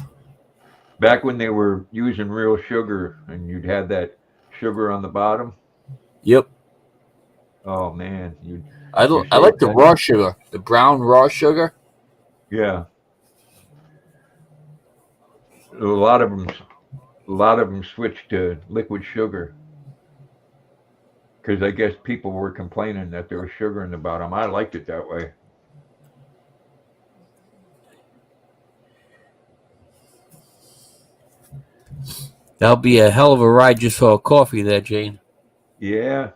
back when they were using real sugar and you'd have that sugar on the bottom. Yep. Oh man, I like the raw sugar, the brown raw sugar. Yeah. A lot of them switched to liquid sugar because I guess people were complaining that there was sugar in the bottom. I liked it that way. That'll be a hell of a ride just for a coffee there, Jane. Yeah.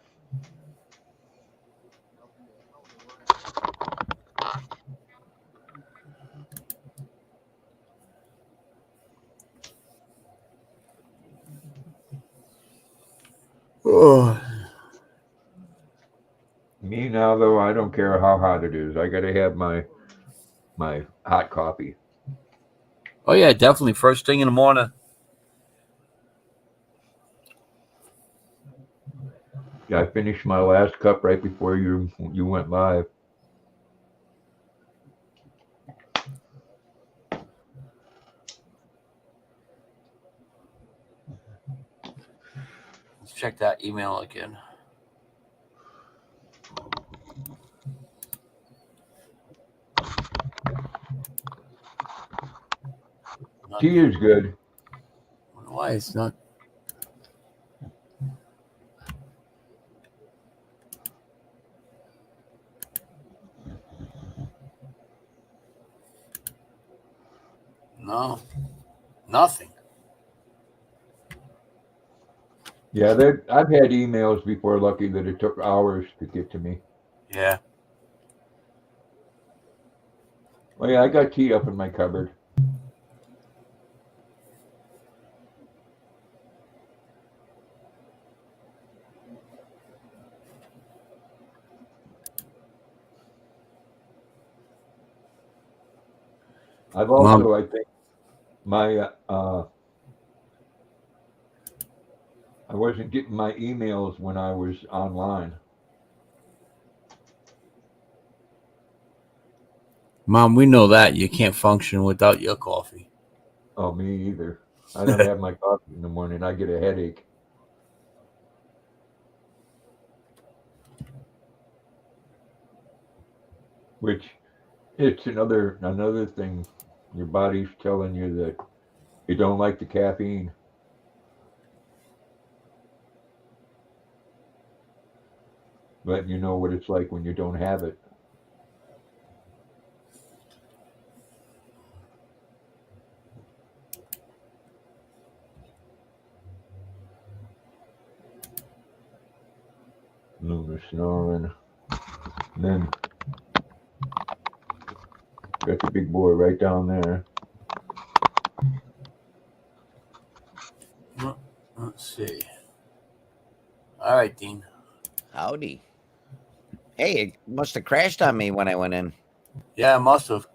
Oh. Me now, though, I don't care how hot it is. I got to have my hot coffee. Oh yeah, definitely. First thing in the morning. I finished my last cup right before you went live. Let's check that email again. Tea is good. Why it's not? No, nothing. Yeah, I've had emails before, Lucky, that it took hours to get to me. Yeah. Oh yeah, I got tea up in my cupboard. I've also, I think, my I wasn't getting my emails when I was online. Mom, we know that you can't function without your coffee. Oh, me either. I don't have my coffee in the morning. I get a headache. Which it's another thing. Your body's telling you that you don't like the caffeine. Letting you know what it's like when you don't have it. Luna snoring. And then got the big boy right down there. Let's see. All right, Dean. Howdy. Hey, it must have crashed on me when I went in. Yeah, it must have.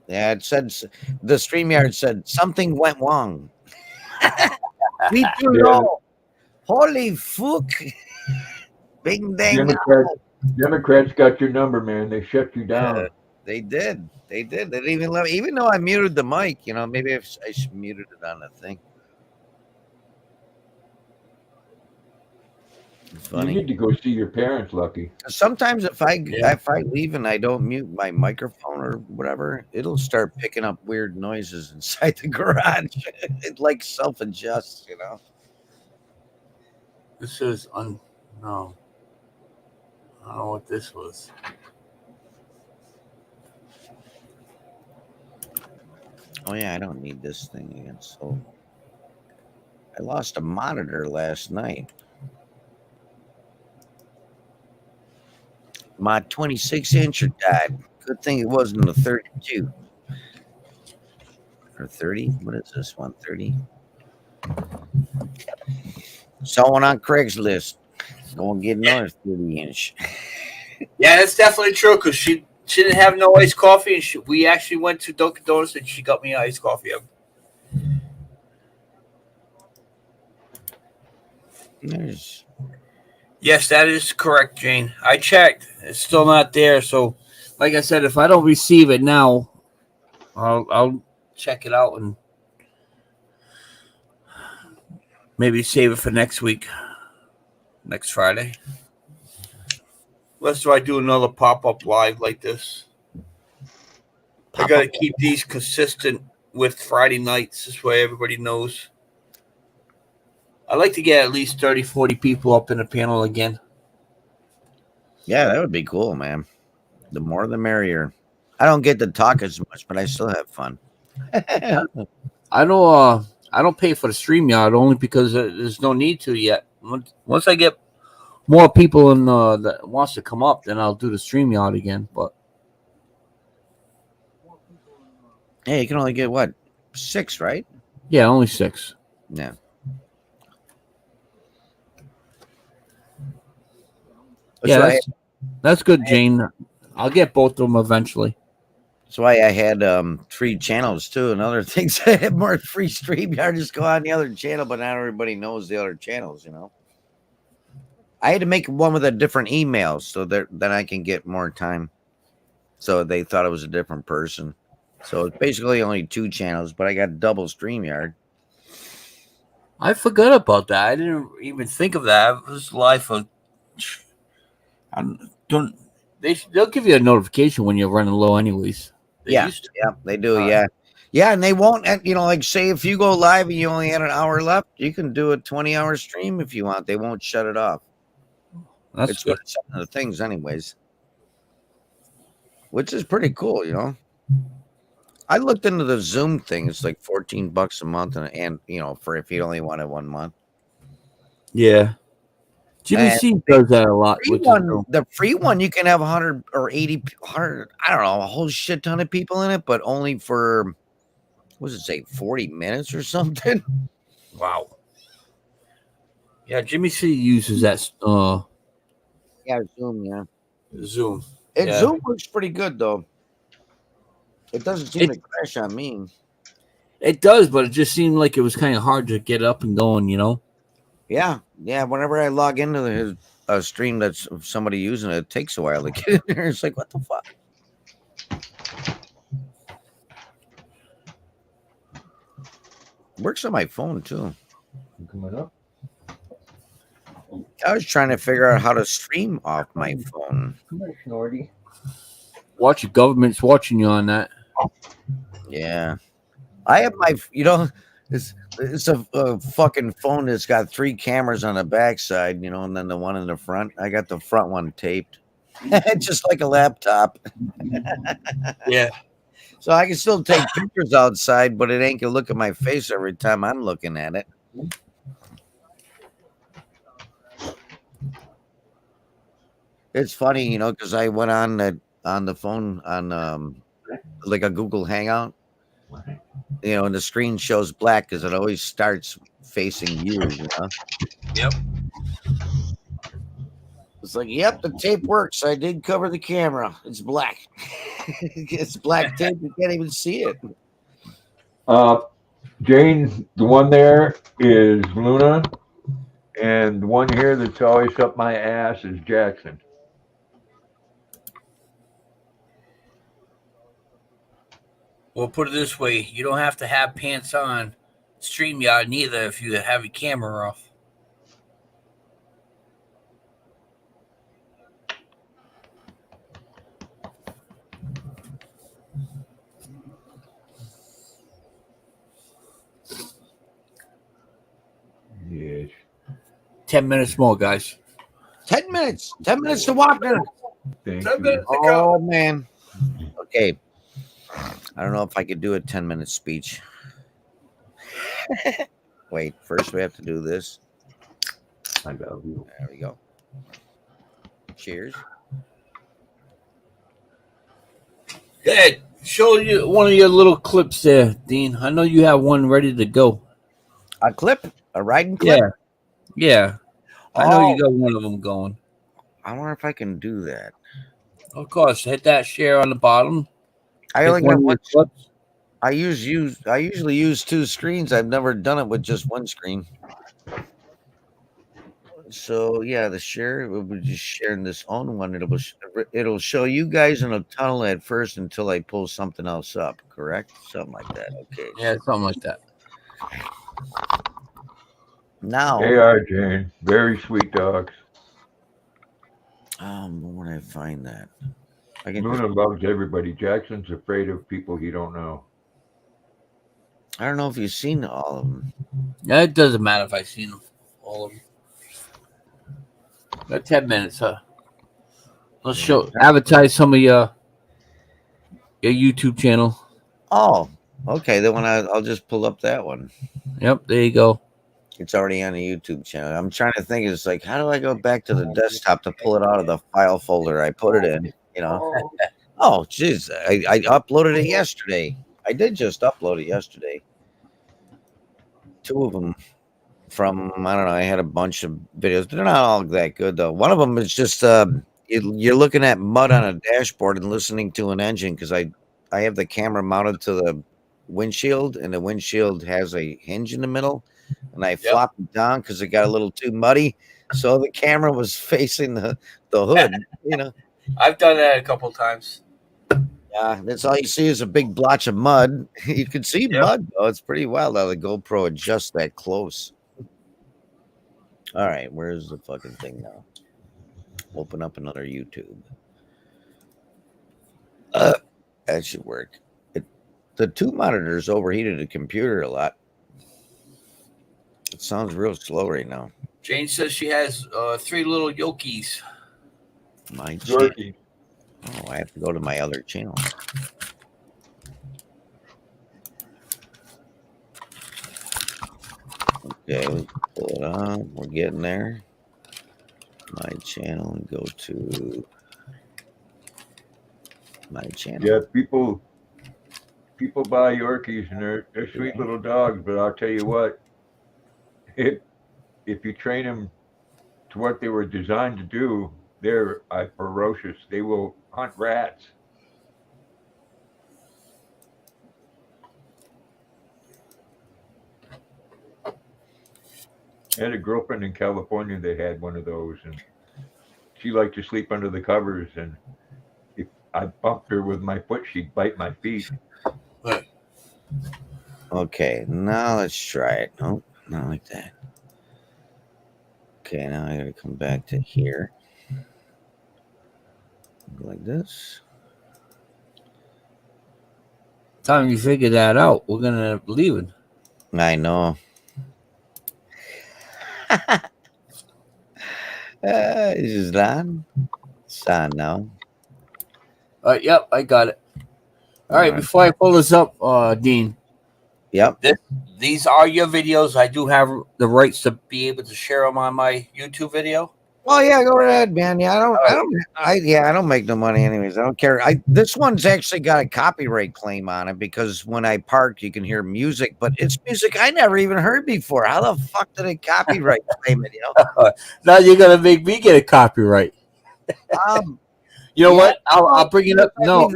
Yeah, it said the StreamYard said something went wrong. We do know. Holy fuck. Bing dang. Democrats got your number, man. They shut you down. They did. They did. They didn't even let me, even though I muted the mic, maybe I should muted it on the thing. It's funny. You need to go see your parents, Lucky. Sometimes if I leave and I don't mute my microphone or whatever, it'll start picking up weird noises inside the garage. It like self-adjusts, This is no. I don't know what this was. Oh yeah, I don't need this thing again. So I lost a monitor last night. My 26-incher died. Good thing it wasn't a 32 or 30. What is this one? 30. Someone on Craigslist. Don't get another 30-inch. Yeah, that's definitely true because she didn't have no iced coffee, and we actually went to Dunkin' Donuts and she got me iced coffee. Yes, that is correct, Jane. I checked. It's still not there. So, like I said, if I don't receive it now, I'll check it out and maybe save it for next week, next Friday. Unless I do another pop-up live like this. I got to keep these consistent with Friday nights. This way everybody knows. I like to get at least 30, 40 people up in the panel again. Yeah, that would be cool, man. The more the merrier. I don't get to talk as much, but I still have fun. I know I don't pay for the StreamYard only because there's no need to yet. Once I get more people in that wants to come up, then I'll do the StreamYard again. But Hey, you can only get what 6, right? yeah, only 6. Yeah. Yeah, that's good, Jane. I'll get both of them eventually. That's why I had 3 channels too, and other things. I had more free StreamYard. Just go on the other channel, but not everybody knows the other channels. You know, I had to make one with a different email so that then I can get more time. So they thought it was a different person. So it's basically only 2 channels, but I got double StreamYard. I forgot about that. I didn't even think of that. It was life of. I don't. They'll give you a notification when you're running low, anyways. Yeah, they do. Yeah, and they won't. Like say if you go live and you only had an hour left, you can do a 20-hour stream if you want. They won't shut it off. That's good. It's one of the things, anyways. Which is pretty cool, you know. I looked into the Zoom thing. It's like $14 a month, and for if you only wanted 1 month. Yeah. Jimmy C does that a lot. The free one, you can have 100 or 80, 100, I don't know, a whole shit ton of people in it, but only for, what does it say, 40 minutes or something? Wow. Yeah, Jimmy C uses that. Yeah, Zoom, yeah. Zoom. Zoom works pretty good, though. It doesn't seem to crash on me. It does, but it just seemed like it was kind of hard to get up and going, you know? Yeah. Whenever I log into a stream that's somebody using it, it takes a while to get in there. It's like, what the fuck? Works on my phone too. Coming up. I was trying to figure out how to stream off my phone. Come on, Snorty. Watch your government's watching you on that. Yeah. I have my, it's a fucking phone that's got 3 cameras on the backside, and then the one in the front. I got the front one taped, just like a laptop. Yeah. So I can still take pictures outside, but it ain't gonna look at my face every time I'm looking at it. It's funny, because I went on the phone on like a Google Hangout. And the screen shows black because it always starts facing you, Yep. It's like, yep, the tape works. I did cover the camera. It's black. It's black tape. You can't even see it. Jane, the one there is Luna, and the one here that's always up my ass is Jackson. Well, put it this way, you don't have to have pants on StreamYard neither if you have your camera off. Yes. 10 minutes more, guys. 10 minutes. 10 minutes to walk there. Thank 10 you. minutes to Oh, man. Okay. I don't know if I could do a 10-minute speech. Wait, first we have to do this. I love you. There we go. Cheers. Hey, show you one of your little clips there, Dean. I know you have one ready to go. A clip? A riding clip? Yeah. I know you got one of them going. I wonder if I can do that. Of course, hit that share on the bottom. I only got one clips. I usually use 2 screens. I've never done it with just one screen. So yeah, the share, we're just sharing this on one. It'll show you guys in a tunnel at first until I pull something else up. Correct? Something like that. Okay. Yeah, something like that. Now They are, Jane. Very sweet dogs. where would I find that? Luna loves everybody. Jackson's afraid of people he don't know. I don't know if you've seen all of them. Yeah, it doesn't matter if I've seen them, all of them. Got 10 minutes, huh? Let's advertise some of your YouTube channel. Oh, Okay, the one I'll just pull up that one. Yep, there you go. It's already on the YouTube channel. I'm trying to think. It's like, how do I go back to the desktop to pull it out of the file folder I put it in? You know. Oh, jeez, I uploaded it yesterday. I did just upload it yesterday. 2 of them from I don't know. I had a bunch of videos. They're not all that good though. One of them is just you're looking at mud on a dashboard and listening to an engine because I have the camera mounted to the windshield and the windshield has a hinge in the middle, and I flopped it down because it got a little too muddy. So the camera was facing the hood. You know. I've done that a couple times. Yeah, that's all you see is a big blotch of mud. You can see mud though. It's pretty wild how the GoPro adjusts that close. All right, where's the fucking thing now? Open up another YouTube. That should work. The 2 monitors overheated the computer a lot. It sounds real slow right now. Jane says she has 3 little Yokies. My channel. Oh, I have to go to my other channel. Okay, let's pull it up. We're getting there. My channel and go to my channel. Yeah, people buy Yorkies and they're sweet little dogs, but I'll tell you what, if you train them to what they were designed to do, they're ferocious. They will hunt rats. I had a girlfriend in California that had one of those, and she liked to sleep under the covers, and if I bumped her with my foot, she'd bite my feet. Okay, now let's try it. Oh, not like that. Okay, now I gotta come back to here. Like this. Time you figure that out, we're gonna end up leaving. I know. Is it on? It's on now. Yep, I got it. All right, before I pull this up, Dean. Yep. These are your videos. I do have the rights to be able to share them on my YouTube video. Well, yeah, go ahead, man. Yeah, I don't make no money anyways. I don't care. This one's actually got a copyright claim on it because when I park, you can hear music, but it's music I never even heard before. How the fuck did it copyright claim it? You know? Now you're gonna make me get a copyright. You know what? I'll bring it up. No,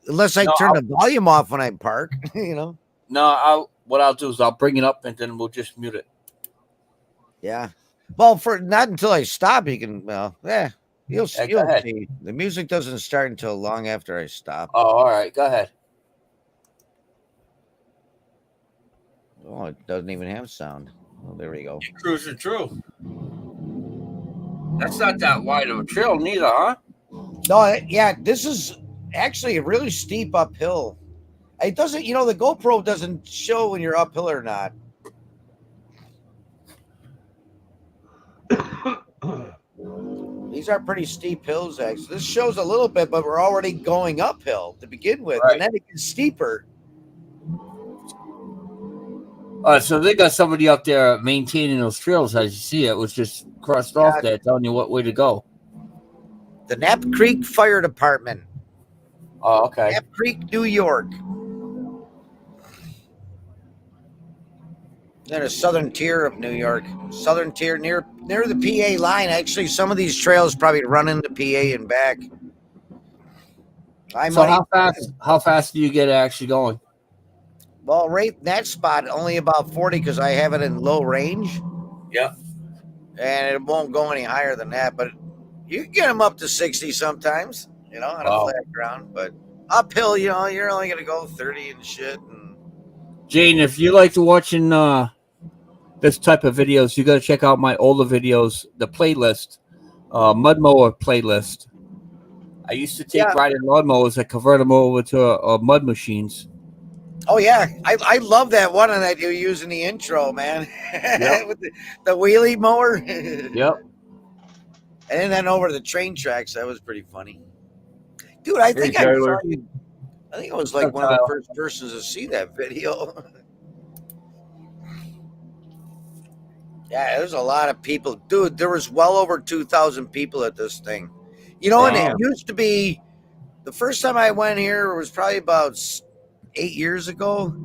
unless I turn the volume off when I park. You know. No, what I'll do is I'll bring it up and then we'll just mute it. Yeah. Well, for not until I stop, you can. Well, yeah, you'll see. The music doesn't start until long after I stop. Oh, all right. Go ahead. Oh, it doesn't even have sound. Oh, there we go. You're cruising through. That's not that wide of a trail, neither, huh? No, yeah, this is actually a really steep uphill. It doesn't, you know, the GoPro doesn't show when you're uphill or not. These are pretty steep hills, actually. This shows a little bit, but we're already going uphill to begin with, and then it gets steeper. So they got somebody up there maintaining those trails. As you see, it was just crossed off there, telling you what way to go. The Knapp Creek Fire Department. Oh, okay. Knapp Creek, New York. Then a southern tier of New York. Southern tier near the PA line. Actually, some of these trails probably run into PA and back. How fast do you get actually going? Well, right in that spot, only about 40 because I have it in low range. Yeah. And it won't go any higher than that. But you can get them up to 60 sometimes, you know, on a flat ground. But uphill, you know, you're only going to go 30 and shit. And Jane, if you like to watching this type of videos, you got to check out my older videos, the playlist, mud mower playlist. I used to take riding lawnmowers and convert them over to mud machines. Oh yeah, I love that one that you use in the intro, man. Yep. With the wheelie mower. Yep. And then over to the train tracks, that was pretty funny, dude. I think I saw you. I think I was like one of the first persons to see that video. Yeah, there's a lot of people. Dude, there was well over 2,000 people at this thing. You know, and it Damn. used to be the first time I went here was probably about 8 years ago.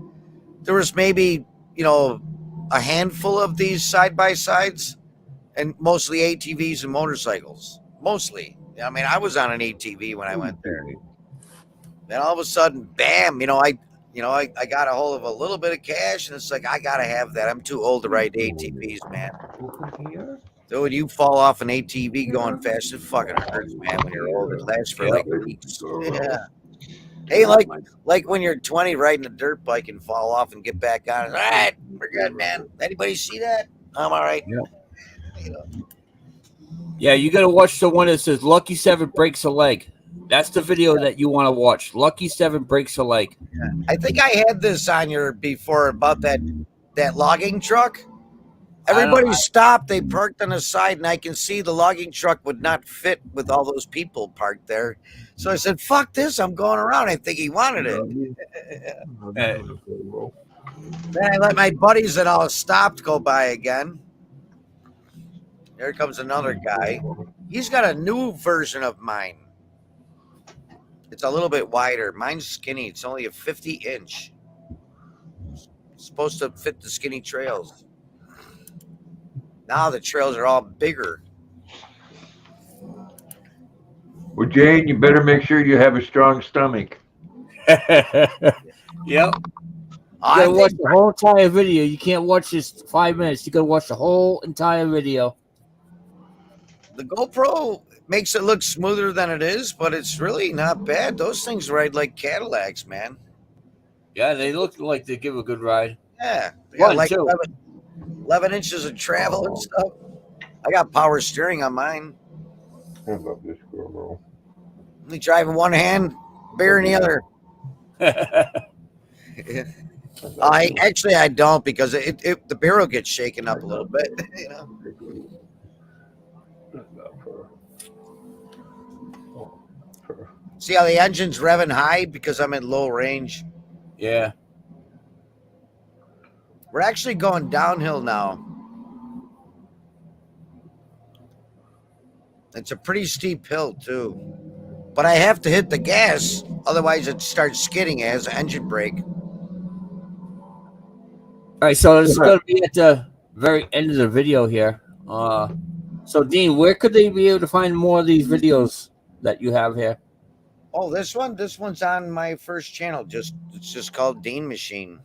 There was maybe, a handful of these side by sides and mostly ATVs and motorcycles. Mostly. I mean, I was on an ATV when I went there. Then all of a sudden, bam, I got a hold of a little bit of cash and it's like, I got to have that. I'm too old to ride ATVs, man. So when you fall off an ATV going fast, it fucking hurts, man. When you're old, it lasts for like weeks. Yeah. Hey, like when you're 20 riding a dirt bike and fall off and get back on it. All right, we're good, man. Anybody see that? I'm all right. Yeah. Yeah, you got to watch the one that says Lucky 7 breaks a leg. That's the video that you want to watch. Lucky 7 breaks a leg. I think I had this on your before about that logging truck. Everybody stopped. They parked on the side, and I can see the logging truck would not fit with all those people parked there. So I said, "Fuck this! I'm going around." I think he wanted it. Then I let my buddies that all stopped go by again. There comes another guy. He's got a new version of mine. It's a little bit wider. Mine's skinny. It's only a 50-inch. It's supposed to fit the skinny trails. Now the trails are all bigger. Well, Jane, you better make sure you have a strong stomach. Yep. You gotta watch the whole entire video. You can't watch this 5 minutes. You gotta watch the whole entire video. The GoPro makes it look smoother than it is, but it's really not bad. Those things ride like Cadillacs, man. Yeah, they look like they give a good ride. Yeah. They got like 11 inches of travel and stuff. I got power steering on mine. I love this girl. Only driving one hand, beer in the other. I don't because the barrel gets shaken up a little bit. See how the engine's revving high because I'm in low range. Yeah. We're actually going downhill now. It's a pretty steep hill too, but I have to hit the gas, otherwise it starts skidding as engine brake. All right, so it's going to be at the very end of the video here. So Dean, where could they be able to find more of these videos that you have here? Oh, this one's on my first channel. It's just called Dean Machine.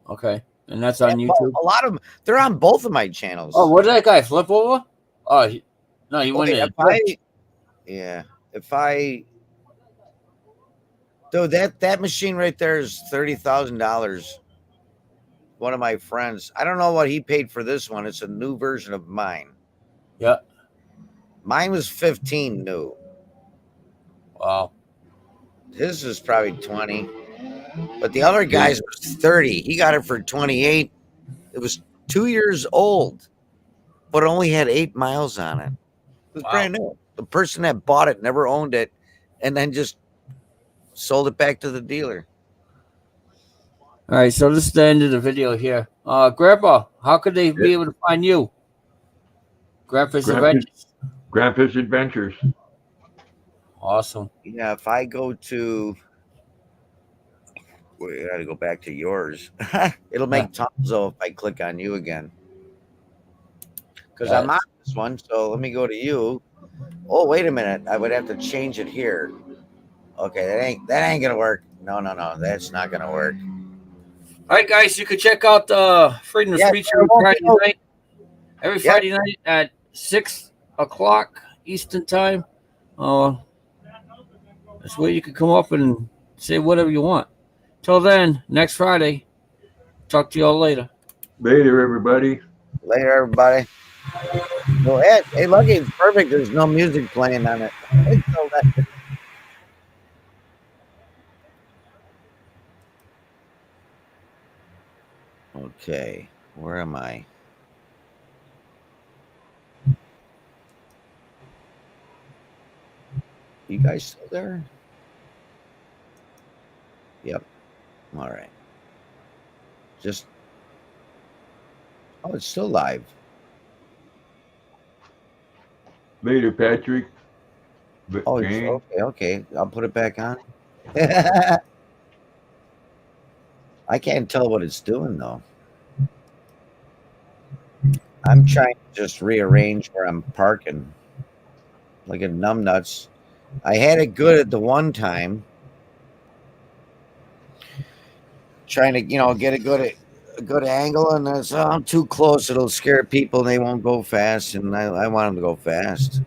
Okay, and that's on YouTube. A lot of them, they're on both of my channels. Oh, what did that guy flip over? Oh, he went in. Dude, that machine right there is $30,000. One of my friends. I don't know what he paid for this one. It's a new version of mine. Yeah. Mine was 15 new. Wow. His is probably 20. But the other guy's was 30. He got it for 28. It was 2 years old, but it only had 8 miles on it. It was brand new. The person that bought it never owned it and then just sold it back to the dealer. All right, so this is the end of the video here. Grandpa, how could they be able to find you? Grandpa's Adventures. Grandpa's Adventures. Awesome. Yeah, if I go to, we got to go back to yours. It'll make Tomzo if I click on you again. Because I'm on this one, so let me go to you. Oh, wait a minute. I would have to change it here. Okay, that ain't gonna work. No, that's not gonna work. All right, guys, you can check out Freedom of Speech every Friday night. Every Friday night at 6 o'clock Eastern time. That's where you can come up and say whatever you want. Till then, next Friday. Talk to you all later. Later, everybody. Later, everybody. Well, hey, Lucky, it's perfect. There's no music playing on it. Okay, where am I? You guys still there? Yep. All right. Just. Oh, it's still live. Later, Patrick. But Oh, it's Jane, okay. I'll put it back on. I can't tell what it's doing though. I'm trying to just rearrange where I'm parking. Like a numbnuts. I had it good at the one time. Trying to, get a good angle, and that's I'm too close. It'll scare people, and they won't go fast. And I want them to go fast.